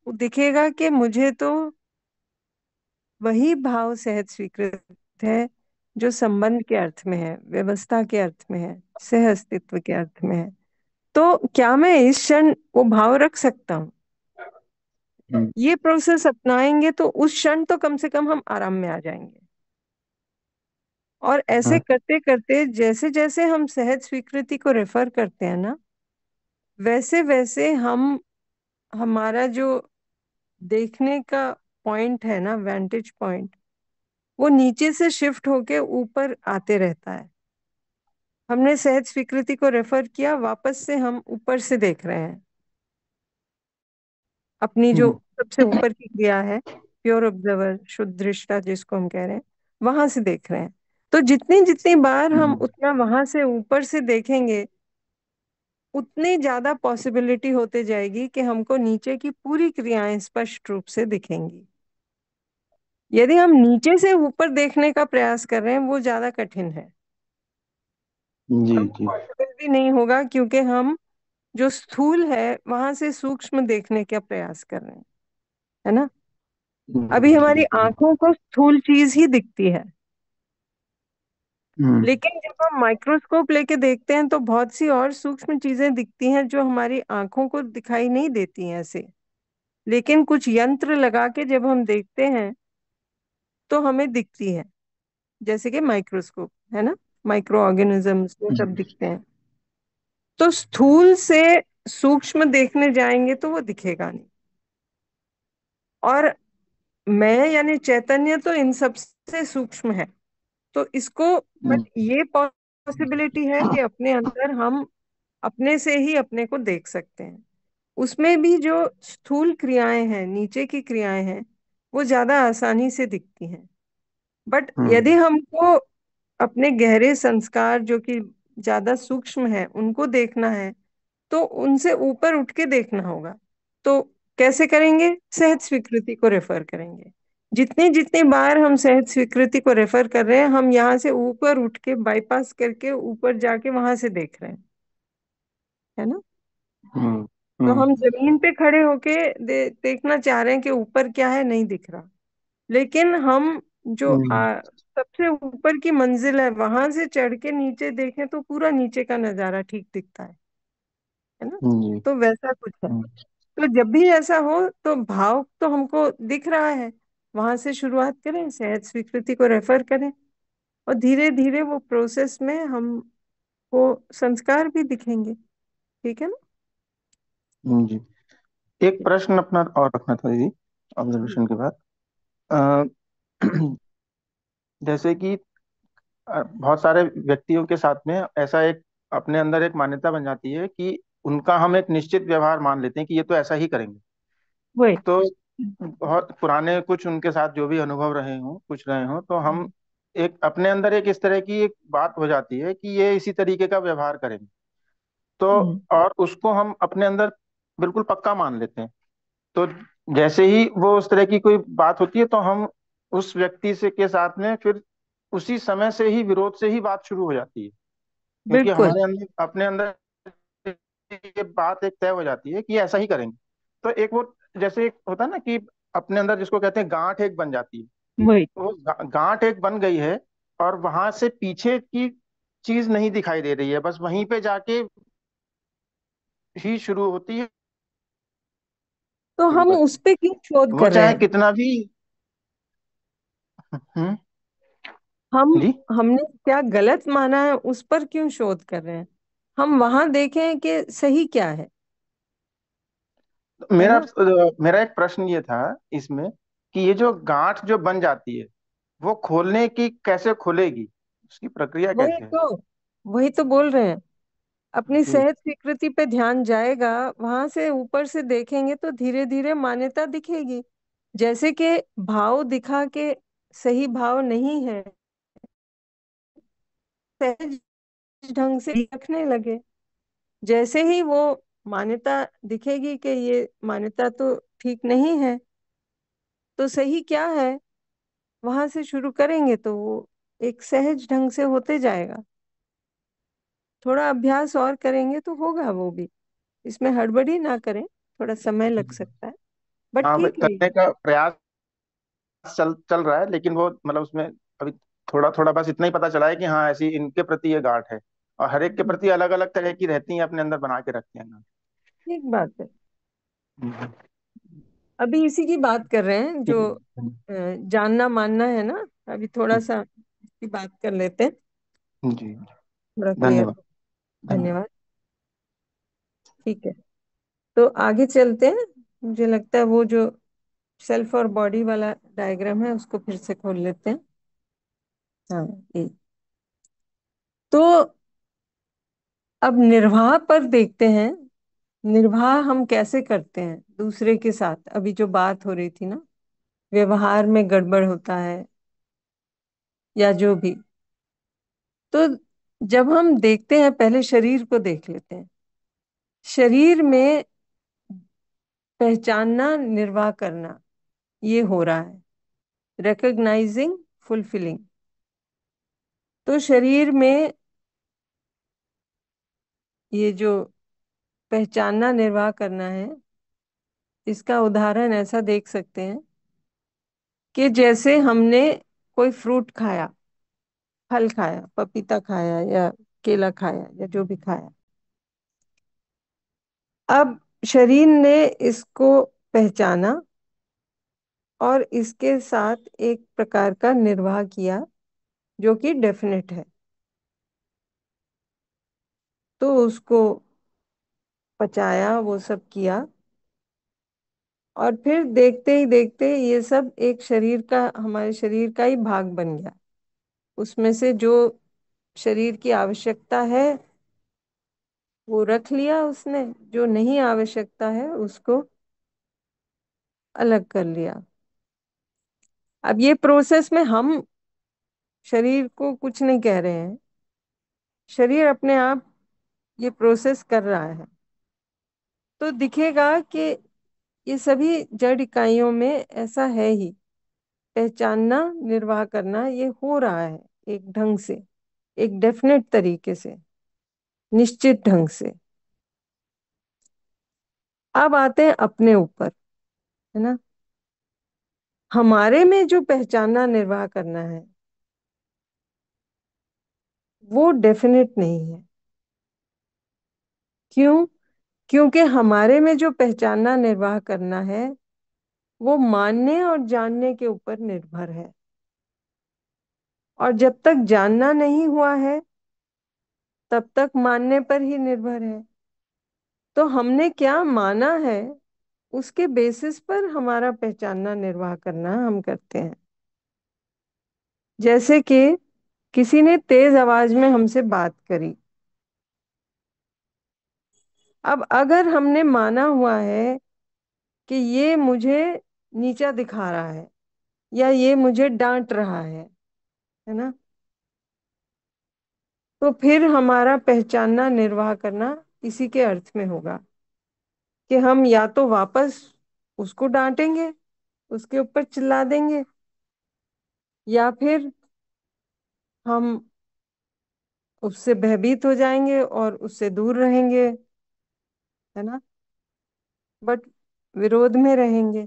वो दिखेगा कि मुझे तो वही भाव सहज स्वीकृत है जो संबंध के अर्थ में है, व्यवस्था के अर्थ में है, सह अस्तित्व के अर्थ में है। तो क्या मैं इस क्षण वो भाव रख सकता हूँ? हम्म। ये प्रोसेस अपनाएंगे तो उस क्षण तो कम से कम हम आराम में आ जाएंगे। और ऐसे हम्म। करते करते जैसे जैसे हम सहज स्वीकृति को रेफर करते हैं ना, वैसे वैसे हम, हमारा जो देखने का पॉइंट है ना, वेंटेज पॉइंट, वो नीचे से शिफ्ट होके ऊपर आते रहता है। हमने सहज स्वीकृति को रेफर किया, वापस से हम ऊपर से देख रहे हैं अपनी जो हम्म। सबसे ऊपर की क्रिया है, प्योर ऑब्जर्वर, शुद्ध दृष्टा जिसको हम कह रहे हैं, वहां से देख रहे हैं। तो जितनी जितनी बार हम हम्म। उतना वहां से ऊपर से देखेंगे, उतनी ज्यादा पॉसिबिलिटी होते जाएगी कि हमको नीचे की पूरी क्रियाएं स्पष्ट रूप से दिखेंगी। यदि हम नीचे से ऊपर देखने का प्रयास कर रहे हैं, वो ज्यादा कठिन है। जी हमको जी। पॉसिबल भी नहीं होगा, क्योंकि हम जो स्थूल है वहां से सूक्ष्म देखने का प्रयास कर रहे हैं, है ना। अभी जी हमारी जी। आंखों को स्थूल चीज ही दिखती है, हम्म। लेकिन जब हम माइक्रोस्कोप लेके देखते हैं तो बहुत सी और सूक्ष्म चीजें दिखती हैं जो हमारी आंखों को दिखाई नहीं देती हैं ऐसे। लेकिन कुछ यंत्र लगा के जब हम देखते हैं तो हमें दिखती है, जैसे कि माइक्रोस्कोप, है ना। माइक्रो ऑर्गेनिजम्स ये सब जी। दिखते हैं। तो स्थूल से सूक्ष्म देखने जाएंगे तो वो दिखेगा नहीं। और मैं यानी चैतन्य तो इन सब से सूक्ष्म है। तो इसको, बट हम्म। ये पॉसिबिलिटी है कि अपने अंदर हम अपने से ही अपने को देख सकते हैं। उसमें भी जो स्थूल क्रियाएं हैं, नीचे की क्रियाएं हैं, वो ज्यादा आसानी से दिखती हैं। बट यदि हम्म। हमको अपने गहरे संस्कार जो कि ज्यादा सूक्ष्म है उनको देखना है, तो उनसे ऊपर उठ के देखना होगा। तो कैसे करेंगे? सहज स्वीकृति को रेफर करेंगे। जितनी जितनी बार हम सहज स्वीकृति को रेफर कर रहे हैं, हम यहाँ से ऊपर उठ के बाईपास करके ऊपर जाके वहां से देख रहे हैं, है ना। हम्म। तो हम्म। हम जमीन पे खड़े होके देखना चाह रहे हैं कि ऊपर क्या है, नहीं दिख रहा। लेकिन हम जो हम्म। सबसे ऊपर की मंजिल है वहां से चढ़ के नीचे देखें तो पूरा नीचे का नजारा ठीक दिखता है ना। जी। तो वैसा कुछ है। हम्म। तो जब भी ऐसा हो तो भाव तो हमको दिख रहा है, वहां से शुरुआत करें, सहज स्वीकृति को रेफर करें, और धीरे धीरे वो प्रोसेस में हमको संस्कार भी दिखेंगे। ठीक है ना। जी। एक प्रश्न अपना और रखना था दीदी, ऑब्जर्वेशन के बाद। अ, जैसे कि बहुत सारे व्यक्तियों के साथ में ऐसा एक अपने अंदर एक मान्यता बन जाती है कि उनका हम एक निश्चित व्यवहार मान लेते हैं कि ये तो ऐसा ही करेंगे। वही। तो बहुत पुराने कुछ उनके साथ जो भी अनुभव रहे हों, कुछ रहे हों, तो हम एक अपने अंदर एक इस तरह की एक बात हो जाती है कि ये इसी तरीके का व्यवहार करेंगे। तो हम्म। और उसको हम अपने अंदर बिल्कुल पक्का मान लेते हैं। तो जैसे ही वो उस तरह की कोई बात होती है तो हम उस व्यक्ति से के साथ में फिर उसी समय से ही, विरोध से ही बात शुरू हो जाती है। क्योंकि बिल्कुल। हमारे अंदर, अपने अंदर ये बात एक तय हो जाती है कि ऐसा ही करेंगे। तो एक वो, जैसे एक होता है ना कि अपने अंदर जिसको कहते हैं गांठ एक बन जाती है। वही। तो वो गांठ एक बन गई है, और वहां से पीछे की चीज नहीं दिखाई दे रही है, बस वहीं पे जाके ही शुरू होती है। तो शुरू हम करती उस पे क्यों शोध है वो, कर रहे चाहे हैं? कितना भी। हम्म। हम जी। हमने क्या गलत माना है उस पर क्यों शोध कर रहे हैं? हम वहां देखें कि सही क्या है मेरा ना? मेरा एक प्रश्न ये था इसमें, कि ये जो गांठ जो बन जाती है, वो खोलने की कैसे खुलेगी, उसकी प्रक्रिया वही कैसे है? तो वही तो बोल रहे हैं। अपनी जी। सहज स्वीकृति पे ध्यान जाएगा, वहां से ऊपर से देखेंगे तो धीरे धीरे मान्यता दिखेगी। जैसे कि भाव दिखा के सही भाव नहीं है, सहज ढंग से रखने लगे। जैसे ही वो मान्यता दिखेगी कि ये मान्यता तो ठीक नहीं है, तो सही क्या है, वहां से शुरू करेंगे तो वो एक सहज ढंग से होते जाएगा। थोड़ा अभ्यास और करेंगे तो होगा वो भी। इसमें हड़बड़ी ना करें, थोड़ा समय लग सकता है, बट हाँ भाई, ठीक है करने ये। का प्रयास चल चल रहा है, लेकिन वो मतलब उसमें अभी थोड़ा थोड़ा बस इतना ही पता चला है कि हाँ, ऐसी इनके प्रति ये गांठ है। और हर एक के प्रति अलग अलग तरह की रहती है, अपने अंदर बना के रखते हैं ना। ठीक बात है। हम्म। अभी इसी की बात कर रहे हैं जो जानना मानना है ना। अभी थोड़ा सा इसकी बात कर लेते हैं, जी। थोड़ा क्लियर धन्यवाद। हो। धन्यवाद। धन्यवाद। ठीक है, तो आगे चलते हैं। मुझे लगता है वो जो सेल्फ और बॉडी वाला डायग्राम है उसको फिर से खोल लेते हैं। हाँ, ये तो अब निर्वाह पर देखते हैं। निर्वाह हम कैसे करते हैं दूसरे के साथ? अभी जो बात हो रही थी ना, व्यवहार में गड़बड़ होता है या जो भी। तो जब हम देखते हैं, पहले शरीर को देख लेते हैं। शरीर में पहचानना, निर्वाह करना, ये हो रहा है। Recognising, fulfilling. तो शरीर में ये जो पहचानना, निर्वाह करना है, इसका उदाहरण ऐसा देख सकते हैं कि जैसे हमने कोई फ्रूट खाया, फल खाया, पपीता खाया या केला खाया या जो भी खाया। अब शरीर ने इसको पहचाना और इसके साथ एक प्रकार का निर्वाह किया जो कि डेफिनेट है। तो उसको पचाया, वो सब किया, और फिर देखते ही देखते ये सब एक शरीर का, हमारे शरीर का ही भाग बन गया। उसमें से जो शरीर की आवश्यकता है वो रख लिया उसने, जो नहीं आवश्यकता है उसको अलग कर लिया। अब ये प्रोसेस में हम शरीर को कुछ नहीं कह रहे हैं, शरीर अपने आप ये प्रोसेस कर रहा है। तो दिखेगा कि ये सभी जड़ इकाइयों में ऐसा है ही। पहचानना, निर्वाह करना, ये हो रहा है एक ढंग से, एक डेफिनेट तरीके से, निश्चित ढंग से। अब आते हैं अपने ऊपर, है ना। हमारे में जो पहचानना, निर्वाह करना है, वो डेफिनेट नहीं है। क्यों? क्योंकि हमारे में जो पहचानना, निर्वाह करना है, वो मानने और जानने के ऊपर निर्भर है। और जब तक जानना नहीं हुआ है तब तक मानने पर ही निर्भर है। तो हमने क्या माना है, उसके बेसिस पर हमारा पहचानना, निर्वाह करना हम करते हैं। जैसे कि किसी ने तेज आवाज में हमसे बात करी। अब अगर हमने माना हुआ है कि ये मुझे नीचा दिखा रहा है या ये मुझे डांट रहा है ना, तो फिर हमारा पहचानना, निर्वाह करना इसी के अर्थ में होगा कि हम या तो वापस उसको डांटेंगे, उसके ऊपर चिल्ला देंगे, या फिर हम उससे भयभीत हो जाएंगे और उससे दूर रहेंगे, है ना, बट विरोध में रहेंगे।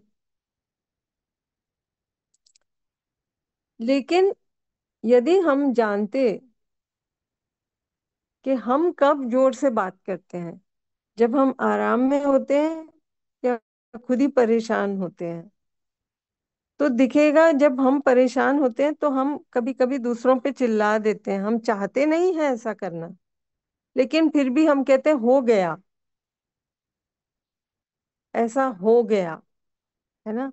लेकिन यदि हम जानते कि हम कब जोर से बात करते हैं, जब हम आराम में होते हैं या खुद ही परेशान होते हैं, तो दिखेगा जब हम परेशान होते हैं तो हम कभी कभी दूसरों पे चिल्ला देते हैं। हम चाहते नहीं है ऐसा करना, लेकिन फिर भी हम कहते हैं हो गया, ऐसा हो गया, है ना।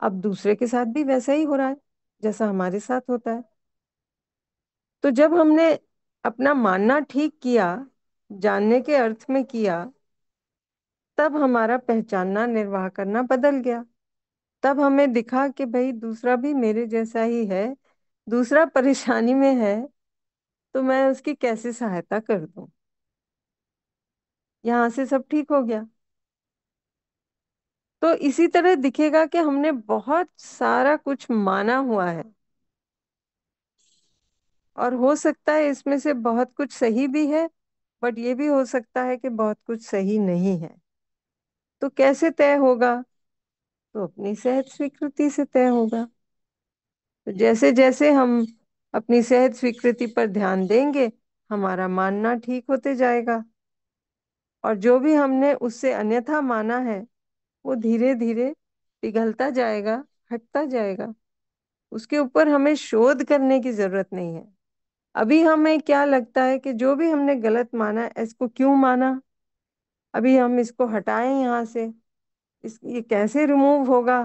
अब दूसरे के साथ भी वैसा ही हो रहा है जैसा हमारे साथ होता है। तो जब हमने अपना मानना ठीक किया, जानने के अर्थ में किया, तब हमारा पहचानना निर्वाह करना बदल गया। तब हमें दिखा कि भाई दूसरा भी मेरे जैसा ही है, दूसरा परेशानी में है, तो मैं उसकी कैसे सहायता कर दूं। यहाँ से सब ठीक हो गया। तो इसी तरह दिखेगा कि हमने बहुत सारा कुछ माना हुआ है, और हो सकता है इसमें से बहुत कुछ सही भी है, बट ये भी हो सकता है कि बहुत कुछ सही नहीं है। तो कैसे तय होगा? तो अपनी सहज स्वीकृति से तय होगा। तो जैसे जैसे हम अपनी सहज स्वीकृति पर ध्यान देंगे, हमारा मानना ठीक होते जाएगा, और जो भी हमने उससे अन्यथा माना है वो धीरे धीरे पिघलता जाएगा, हटता जाएगा। उसके ऊपर हमें शोध करने की जरूरत नहीं है। अभी हमें क्या लगता है कि जो भी हमने गलत माना, इसको क्यों माना, अभी हम इसको हटाएं यहाँ से, ये कैसे रिमूव होगा,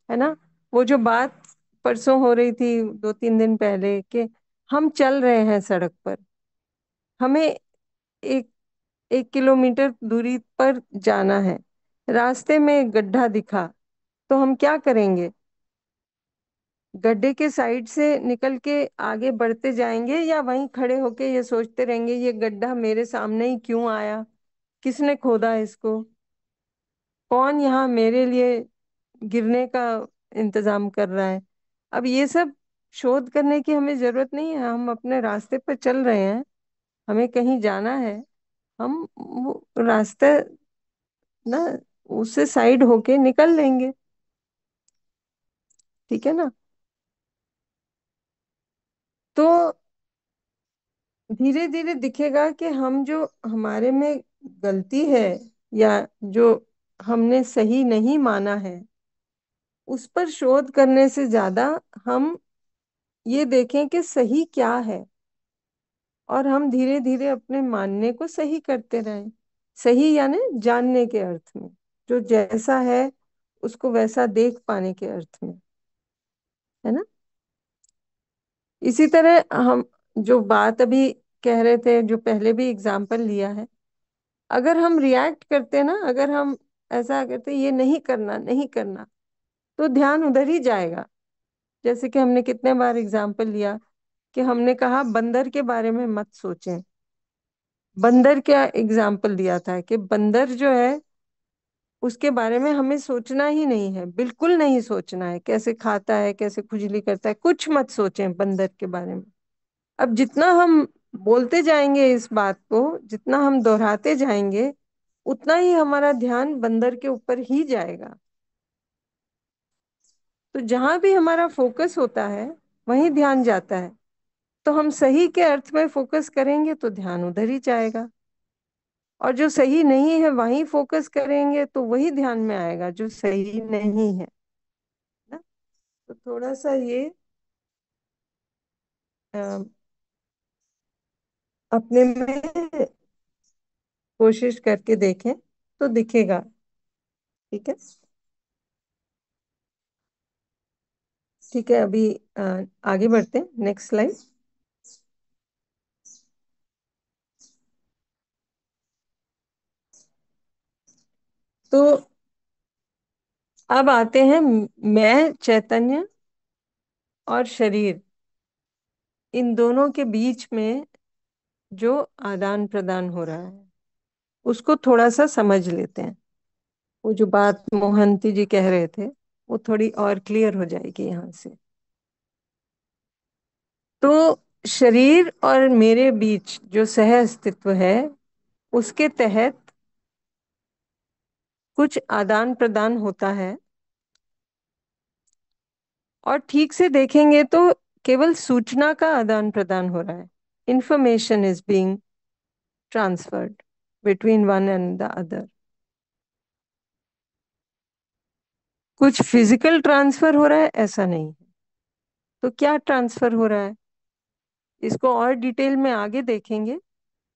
है ना। वो जो बात परसों हो रही थी, 2-3 दिन पहले, कि हम चल रहे हैं सड़क पर, हमें एक 1 किलोमीटर दूरी पर जाना है, रास्ते में एक गड्ढा दिखा, तो हम क्या करेंगे? गड्ढे के साइड से निकल के आगे बढ़ते जाएंगे, या वहीं खड़े होके ये सोचते रहेंगे ये गड्ढा मेरे सामने ही क्यों आया, किसने खोदा इसको, कौन यहाँ मेरे लिए गिरने का इंतजाम कर रहा है। अब ये सब शोध करने की हमें जरूरत नहीं है। हम अपने रास्ते पर चल रहे हैं, हमें कहीं जाना है, हम वो रास्ते ना उससे साइड होके निकल लेंगे, ठीक है ना। तो धीरे धीरे दिखेगा कि हम जो हमारे में गलती है, या जो हमने सही नहीं माना है, उस पर शोध करने से ज्यादा हम ये देखें कि सही क्या है, और हम धीरे धीरे अपने मानने को सही करते रहें। सही यानी जानने के अर्थ में, जो जैसा है उसको वैसा देख पाने के अर्थ में, है ना। इसी तरह हम जो बात अभी कह रहे थे, जो पहले भी एग्जाम्पल लिया है, अगर हम रिएक्ट करते ना, अगर हम ऐसा करते ये नहीं करना नहीं करना, तो ध्यान उधर ही जाएगा। जैसे कि हमने कितने बार एग्जाम्पल लिया कि हमने कहा बंदर के बारे में मत सोचें। बंदर क्या एग्जाम्पल दिया था कि बंदर जो है उसके बारे में हमें सोचना ही नहीं है, बिल्कुल नहीं सोचना है, कैसे खाता है, कैसे खुजली करता है, कुछ मत सोचें बंदर के बारे में। अब जितना हम बोलते जाएंगे इस बात को, जितना हम दोहराते जाएंगे, उतना ही हमारा ध्यान बंदर के ऊपर ही जाएगा। तो जहां भी हमारा फोकस होता है वहीं ध्यान जाता है। तो हम सही के अर्थ में फोकस करेंगे तो ध्यान उधर ही जाएगा, और जो सही नहीं है वहीं फोकस करेंगे तो वही ध्यान में आएगा जो सही नहीं है ना। तो थोड़ा सा ये अ, अपने में कोशिश करके देखें तो दिखेगा, ठीक है। ठीक है, अभी आगे बढ़ते हैं, नेक्स्ट स्लाइड। तो अब आते हैं मैं, चैतन्य और शरीर, इन दोनों के बीच में जो आदान प्रदान हो रहा है उसको थोड़ा सा समझ लेते हैं। वो जो बात मोहंती जी कह रहे थे वो थोड़ी और क्लियर हो जाएगी यहाँ से। तो शरीर और मेरे बीच जो सह अस्तित्व है, उसके तहत कुछ आदान प्रदान होता है। और ठीक से देखेंगे तो केवल सूचना का आदान प्रदान हो रहा है। Information is being transferred between one and the other. कुछ फिजिकल ट्रांसफर हो रहा है ऐसा नहीं है। तो क्या ट्रांसफर हो रहा है, इसको और डिटेल में आगे देखेंगे।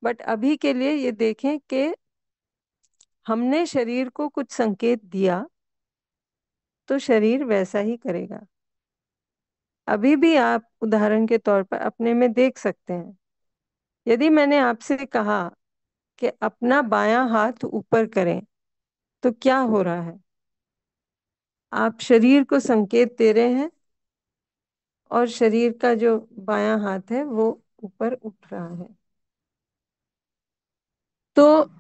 बट अभी के लिए ये देखें कि हमने शरीर को कुछ संकेत दिया तो शरीर वैसा ही करेगा। अभी भी आप उदाहरण के तौर पर अपने में देख सकते हैं। यदि मैंने आपसे कहा कि अपना बायां हाथ ऊपर करें, तो क्या हो रहा है? आप शरीर को संकेत दे रहे हैं और शरीर का जो बायां हाथ है वो ऊपर उठ रहा है। तो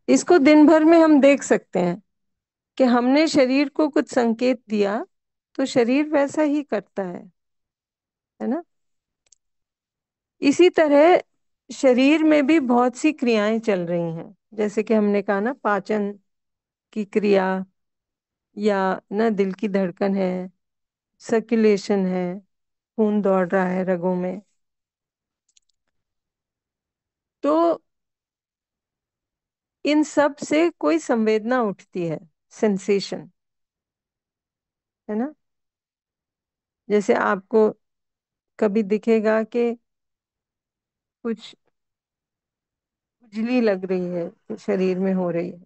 इसको दिन भर में हम देख सकते हैं कि हमने शरीर को कुछ संकेत दिया तो शरीर वैसा ही करता है ना। इसी तरह शरीर में भी बहुत सी क्रियाएं चल रही हैं, जैसे कि हमने कहा ना, पाचन की क्रिया, या ना दिल की धड़कन है, सर्कुलेशन है, खून दौड़ रहा है रगों में। तो इन सब से कोई संवेदना उठती है, सेंसेशन, है ना। जैसे आपको कभी दिखेगा कि कुछ खुजली लग रही है तो शरीर में हो रही है।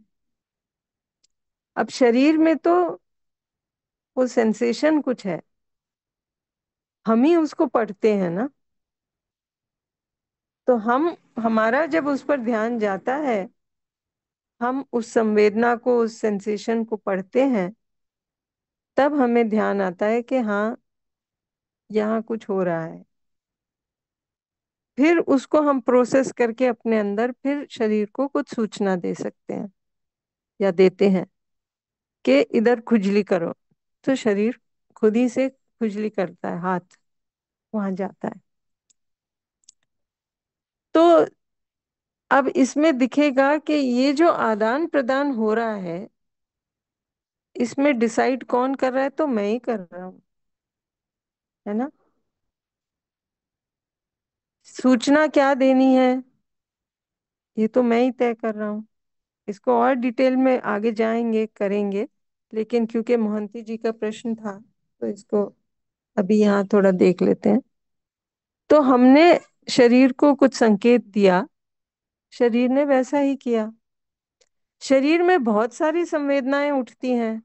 अब शरीर में तो वो सेंसेशन कुछ है, हम ही उसको पढ़ते हैं ना। तो हम, हमारा जब उस पर ध्यान जाता है, हम उस संवेदना को, उस सेंसेशन को पढ़ते हैं, तब हमें ध्यान आता है कि हाँ, यहाँ कुछ हो रहा है। फिर उसको हम प्रोसेस करके अपने अंदर फिर शरीर को कुछ सूचना दे सकते हैं या देते हैं कि इधर खुजली करो, तो शरीर खुद ही से खुजली करता है, हाथ वहां जाता है। तो अब इसमें दिखेगा कि ये जो आदान प्रदान हो रहा है, इसमें डिसाइड कौन कर रहा है? तो मैं ही कर रहा हूँ, है ना। सूचना क्या देनी है, ये तो मैं ही तय कर रहा हूँ। इसको और डिटेल में आगे जाएंगे, करेंगे, लेकिन क्योंकि मोहंती जी का प्रश्न था तो इसको अभी यहाँ थोड़ा देख लेते हैं। तो हमने शरीर को कुछ संकेत दिया, शरीर ने वैसा ही किया। शरीर में बहुत सारी संवेदनाएं उठती हैं,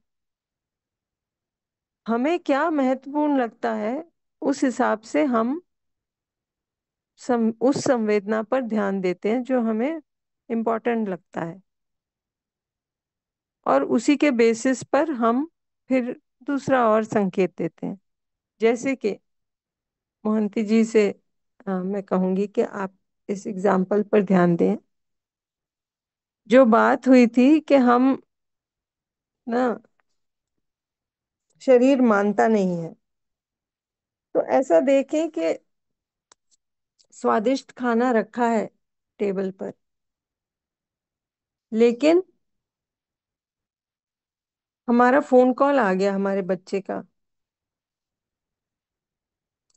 हमें क्या महत्वपूर्ण लगता है उस हिसाब से हम उस संवेदना पर ध्यान देते हैं जो हमें इम्पोर्टेंट लगता है, और उसी के बेसिस पर हम फिर दूसरा और संकेत देते हैं। जैसे कि मोहंती जी से मैं कहूंगी कि आप इस एग्जाम्पल पर ध्यान दें। जो बात हुई थी कि हम ना, शरीर मानता नहीं है, तो ऐसा देखें कि स्वादिष्ट खाना रखा है टेबल पर, लेकिन हमारा फोन कॉल आ गया हमारे बच्चे का।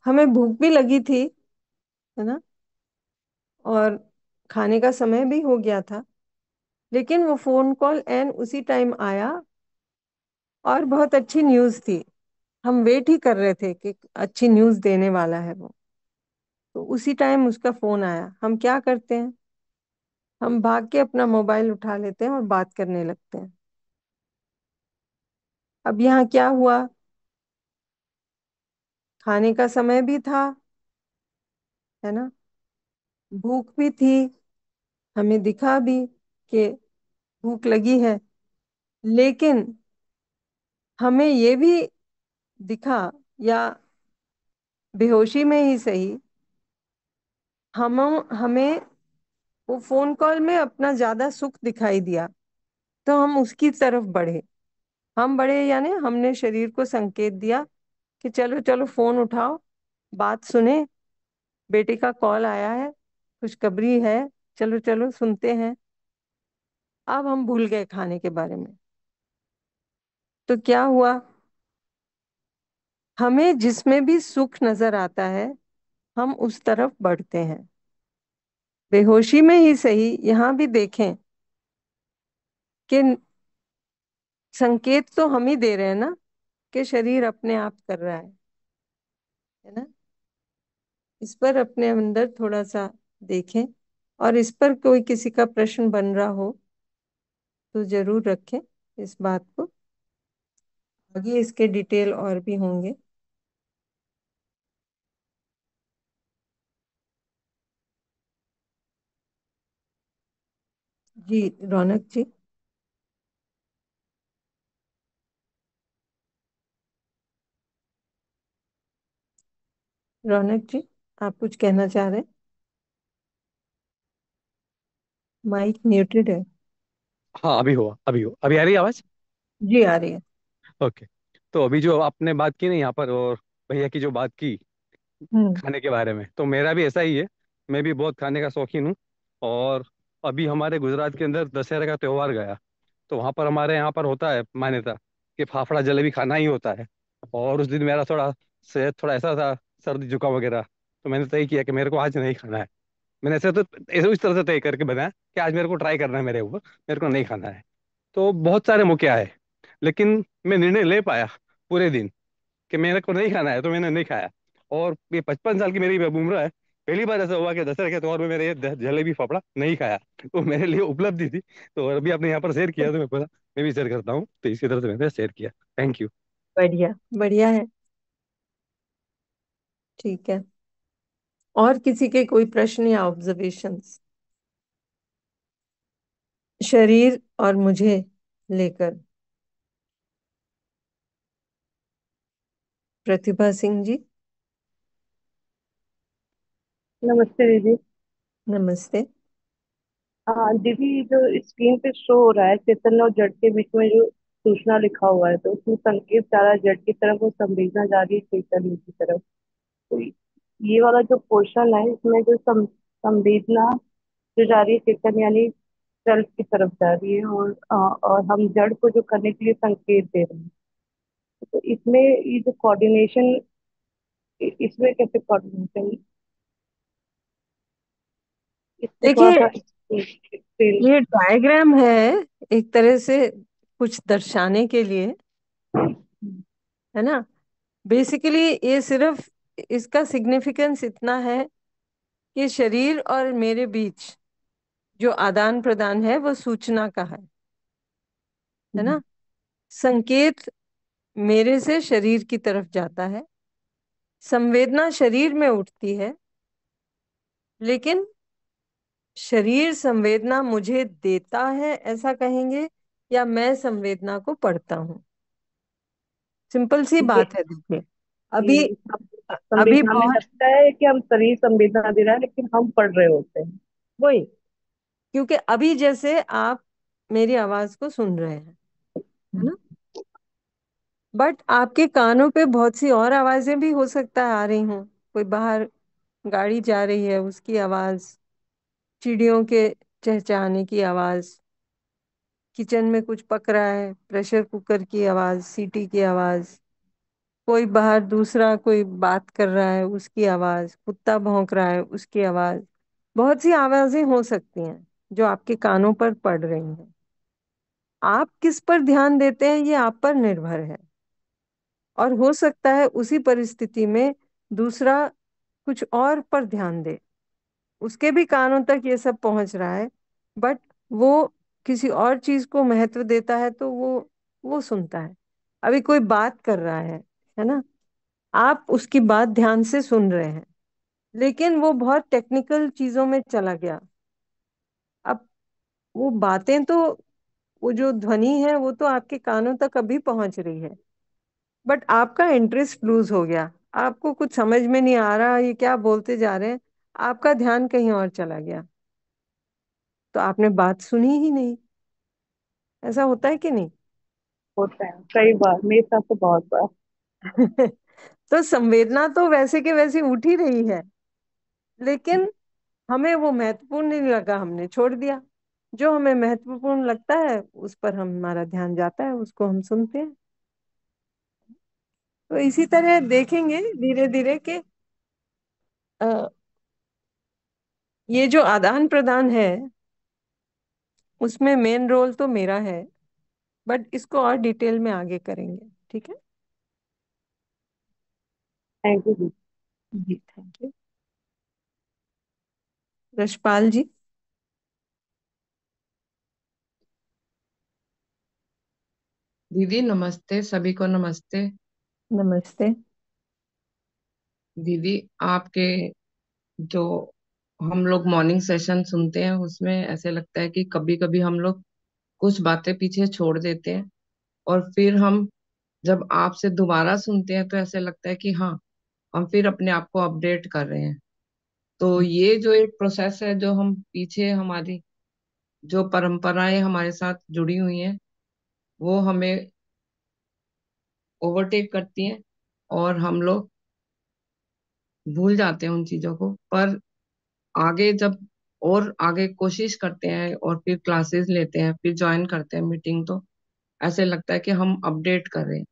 हमें भूख भी लगी थी, है ना, और खाने का समय भी हो गया था, लेकिन वो फोन कॉल एन उसी टाइम आया, और बहुत अच्छी न्यूज़ थी। हम वेट ही कर रहे थे कि अच्छी न्यूज़ देने वाला है वो। तो उसी टाइम उसका फोन आया। हम क्या करते हैं? हम भाग के अपना मोबाइल उठा लेते हैं और बात करने लगते हैं। अब यहाँ क्या हुआ? खाने का समय भी था, है ना, भूख भी थी, हमें दिखा भी कि भूख लगी है, लेकिन हमें ये भी दिखा, या बेहोशी में ही सही, हम हमें वो फोन कॉल में अपना ज्यादा सुख दिखाई दिया, तो हम उसकी तरफ बढ़े। हम बढ़े यानी हमने शरीर को संकेत दिया कि चलो चलो फोन उठाओ, बात सुने, बेटे का कॉल आया है, खुशखबरी है। चलो चलो सुनते हैं। अब हम भूल गए खाने के बारे में। तो क्या हुआ, हमें जिसमें भी सुख नजर आता है हम उस तरफ बढ़ते हैं। बेहोशी में ही सही, यहां भी देखें कि संकेत तो हम ही दे रहे हैं ना, कि शरीर अपने आप कर रहा है ना। इस पर अपने अंदर थोड़ा सा देखें, और इस पर कोई किसी का प्रश्न बन रहा हो तो जरूर रखें इस बात को। आगे इसके डिटेल और भी होंगे। जी, रौनक जी। रौनक जी, आप कुछ कहना चाह रहे हैं? माइक म्यूटेड है। हाँ, अभी आ रही है आवाज। जी, आ रही है। ओके। तो अभी जो आपने बात की ना यहाँ पर, और भैया की जो बात की हम्म। खाने के बारे में, तो मेरा भी ऐसा ही है। मैं भी बहुत खाने का शौकीन हूँ। और अभी हमारे गुजरात के अंदर दशहरा का त्योहार गया, तो वहाँ पर हमारे यहाँ पर होता है मान्यता कि फाफड़ा जलेबी खाना ही होता है। और उस दिन मेरा थोड़ा सेहत थोड़ा ऐसा था, सर्दी जुकाम वगैरह, तो मैंने तय किया कि मेरे को आज नहीं खाना है। मैंने ऐसे इस तरह से तय करके बनाया कि आज मेरे को ट्राई करना है, मेरे ऊपर मेरे को नहीं खाना है। तो बहुत सारे मौके आए, लेकिन मैं निर्णय ले पाया पूरे दिन कि मेरे को नहीं खाना है, तो मैंने नहीं खाया। और ये 55 साल की मेरी उम्र है, पहली बार ऐसा हुआ कि दशहरा के त्योहार में मैंने ये जलेबी फाफड़ा नहीं खाया। तो मेरे लिए उपलब्धि थी। तो अभी आपने यहाँ पर शेयर किया तो मैं भी शेयर करता हूँ, तो इसी तरह से मैंने शेयर किया। Thank you. बढ़िया, बढ़िया है। ठीक है। और किसी के कोई प्रश्न या ऑब्जर्वेशंस शरीर और मुझे लेकर? प्रतिभा सिंह जी। नमस्ते दीदी। नमस्ते। हाँ दीदी, जो स्क्रीन पे शो हो रहा है चेतन और जड़ के बीच में जो सूचना लिखा हुआ है, तो उसमें संकेत जा रहा है जड़ की तरफ और संवेदना जा रही है चैतन्य की तरफ। तो ये वाला जो पोर्शन है इसमें जो संवेदना जो जा रही है चेतन यानी सेल्फ की तरफ जा रही है, और हम जड़ को जो करने के लिए संकेत दे रहे हैं। तो इसमें ये जो कोऑर्डिनेशन, इसमें कैसे कोऑर्डिनेशन, इसको थोड़ा देखिए, सा एक्सप्लेन। ये डायग्राम है एक तरह से कुछ दर्शाने के लिए, है ना। बेसिकली ये सिर्फ इसका सिग्निफिकेंस इतना है कि शरीर और मेरे बीच जो आदान प्रदान है वो सूचना का है ना। संकेत मेरे से शरीर की तरफ जाता है, संवेदना शरीर में उठती है, लेकिन शरीर संवेदना मुझे देता है ऐसा कहेंगे, या मैं संवेदना को पढ़ता हूँ। सिंपल सी ये बात है, देखिए। अभी जी, अभी संवेदना में बहुत लगता है कि हम शरीर संवेदना दे रहा है, लेकिन हम पढ़ रहे होते हैं। वही, क्योंकि अभी जैसे आप मेरी आवाज को सुन रहे हैं, है ना, बट आपके कानों पे बहुत सी और आवाजें भी हो सकता है आ रही हूँ। कोई बाहर गाड़ी जा रही है उसकी आवाज, चिड़ियों के चहचहाने की आवाज, किचन में कुछ पक रहा है, प्रेशर कुकर की आवाज, सीटी की आवाज, कोई बाहर दूसरा कोई बात कर रहा है उसकी आवाज, कुत्ता भौंक रहा है उसकी आवाज। बहुत सी आवाजें हो सकती हैं जो आपके कानों पर पड़ रही हैं। आप किस पर ध्यान देते हैं ये आप पर निर्भर है। और हो सकता है उसी परिस्थिति में दूसरा कुछ और पर ध्यान दे, उसके भी कानों तक ये सब पहुंच रहा है, बट वो किसी और चीज को महत्व देता है तो वो सुनता है। अभी कोई बात कर रहा है ना, आप उसकी बात ध्यान से सुन रहे हैं, लेकिन वो बहुत टेक्निकल चीजों में चला गया। अब वो बातें तो, वो जो ध्वनि है वो तो आपके कानों तक अभी पहुंच रही है, बट आपका इंटरेस्ट लूज हो गया। आपको कुछ समझ में नहीं आ रहा ये क्या बोलते जा रहे हैं, आपका ध्यान कहीं और चला गया, तो आपने बात सुनी ही नहीं। ऐसा होता है कि नहीं? होता है कई बार, मेरे साथ तो बहुत बार। तो संवेदना तो वैसे के वैसे उठ ही रही है, लेकिन हमें वो महत्वपूर्ण नहीं लगा, हमने छोड़ दिया। जो हमें महत्वपूर्ण लगता है उस पर हमारा ध्यान जाता है, उसको हम सुनते हैं। तो इसी तरह देखेंगे धीरे धीरे कि अ, ये जो आदान प्रदान है उसमें मेन रोल तो मेरा है, बट इसको और डिटेल में आगे करेंगे। ठीक है। थैंक यू दीदी। जी थैंक यू। रशपाल जी। दीदी नमस्ते, सभी को नमस्ते। नमस्ते। दीदी आपके जो हम लोग मॉर्निंग सेशन सुनते हैं उसमें ऐसे लगता है कि कभी कभी हम लोग कुछ बातें पीछे छोड़ देते हैं, और फिर हम जब आपसे दोबारा सुनते हैं तो ऐसे लगता है कि हाँ, हम फिर अपने आप को अपडेट कर रहे हैं। तो ये जो एक प्रोसेस है, जो हम पीछे हमारी जो परंपराएं हमारे साथ जुड़ी हुई हैं, वो हमें ओवरटेक करती हैं और हम लोग भूल जाते हैं उन चीजों को। पर आगे जब और आगे कोशिश करते हैं और फिर क्लासेस लेते हैं, फिर ज्वाइन करते हैं मीटिंग, तो ऐसे लगता है कि हम अपडेट कर रहे हैं।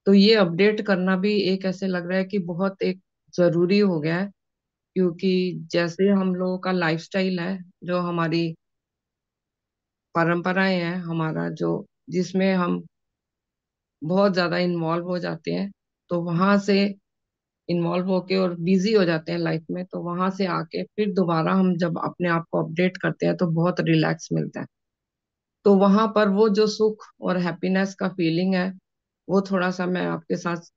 तो ये अपडेट करना भी एक ऐसे लग रहा है कि बहुत एक जरूरी हो गया है, क्योंकि जैसे हम लोगों का लाइफस्टाइल है, जो हमारी परंपराएं हैं, हमारा जो जिसमें हम बहुत ज्यादा इन्वॉल्व हो जाते हैं, तो वहां से इन्वॉल्व होके और बिजी हो जाते हैं लाइफ में, तो वहां से आके फिर दोबारा हम जब अपने आप को अपडेट करते हैं तो बहुत रिलैक्स मिलता है। तो वहां पर वो जो सुख और हैप्पीनेस का फीलिंग है, वो थोड़ा सा मैं आपके साथ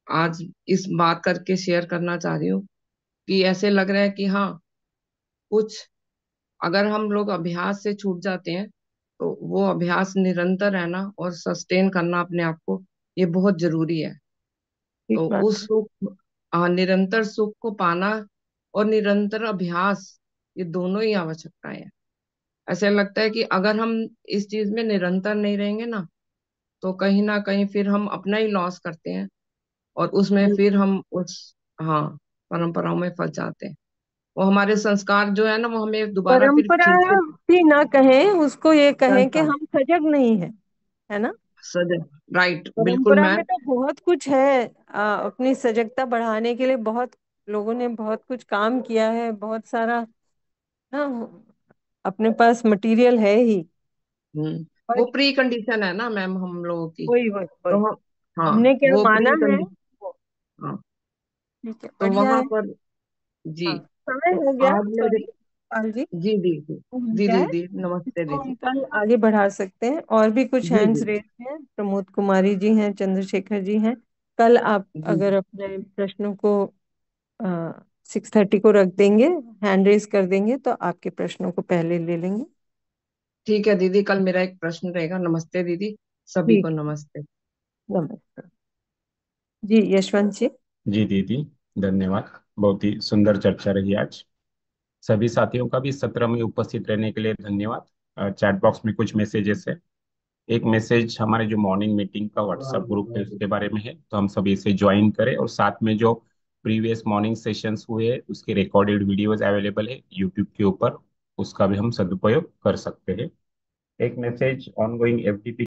आज इस बात करके शेयर करना चाह रही हूँ, कि ऐसे लग रहा है कि हाँ, कुछ अगर हम लोग अभ्यास से छूट जाते हैं, तो वो अभ्यास निरंतर रहना और सस्टेन करना अपने आप को, ये बहुत जरूरी है। ठीक तो बात उस है। सुख, निरंतर सुख को पाना और निरंतर अभ्यास, ये दोनों ही आवश्यकताएं हैं। ऐसा लगता है कि अगर हम इस चीज में निरंतर नहीं रहेंगे ना कहीं फिर हम अपना ही लॉस करते हैं, और उसमें फिर बिल्कुल। हम उस, हाँ, परंपराओं में फंस जाते हैं। वो हमारे संस्कार जो है ना, वो हमें दोबारा फिर परंपरा ठीक से भी ना कहें उसको, ये कहें कि संस्कार हम सजग नहीं है, है ना। सजग, राइट, बिल्कुल परंपरा मैं, में तो बहुत कुछ है। अपनी सजगता बढ़ाने के लिए बहुत लोगों ने बहुत कुछ काम किया है, बहुत सारा ना अपने पास मटेरियल है ही। वो बट प्री कंडीशन है ना मैम हम लोगों की। वही वही तो वही हम, हाँ, हमने क्या वो माना प्री है कंडीशन, वो। हाँ, ठीक है, तो बढ़िया वहां है। पर, जी, हाँ, समय तो हो गया, आज मेरे, सॉरी पाल जी। जी जी जी, तो हम जी क्या है, दीदी नमस्ते इसको हम दीदी, कल आगे बढ़ा सकते हैं। और भी कुछ जी हैंड्स जी रेज हैं, प्रमोद कुमारी जी हैं, चंद्रशेखर जी हैं। कल आप जी, अगर अपने प्रश्नों को 6:30 को रख देंगे, हैंड रेज कर देंगे, तो आपके प्रश्नों को पहले ले लेंगे। ठीक है दीदी, कल मेरा एक प्रश्न रहेगा। नमस्ते दीदी, सभी ठीक। को नमस्ते। नमस्ते। जी यशवंत जी। जी दीदी, धन्यवाद। बहुत ही सुंदर चर्चा रही आज। सभी साथियों का भी सत्र में उपस्थित रहने के लिए धन्यवाद। चैट बॉक्स में कुछ मैसेजेस है। एक मैसेज हमारे जो मॉर्निंग मीटिंग का व्हाट्सएप ग्रुप है उसके बारे में है, तो हम सभी इसे ज्वाइन करें, और साथ में जो प्रीवियस मॉर्निंग सेशंस हुए उसके रिकॉर्डेड वीडियोस अवेलेबल है यूट्यूब के ऊपर, उसका भी हम सदुपयोग कर सकते हैं। एक मैसेज, ऑनगोइंग एफडीपी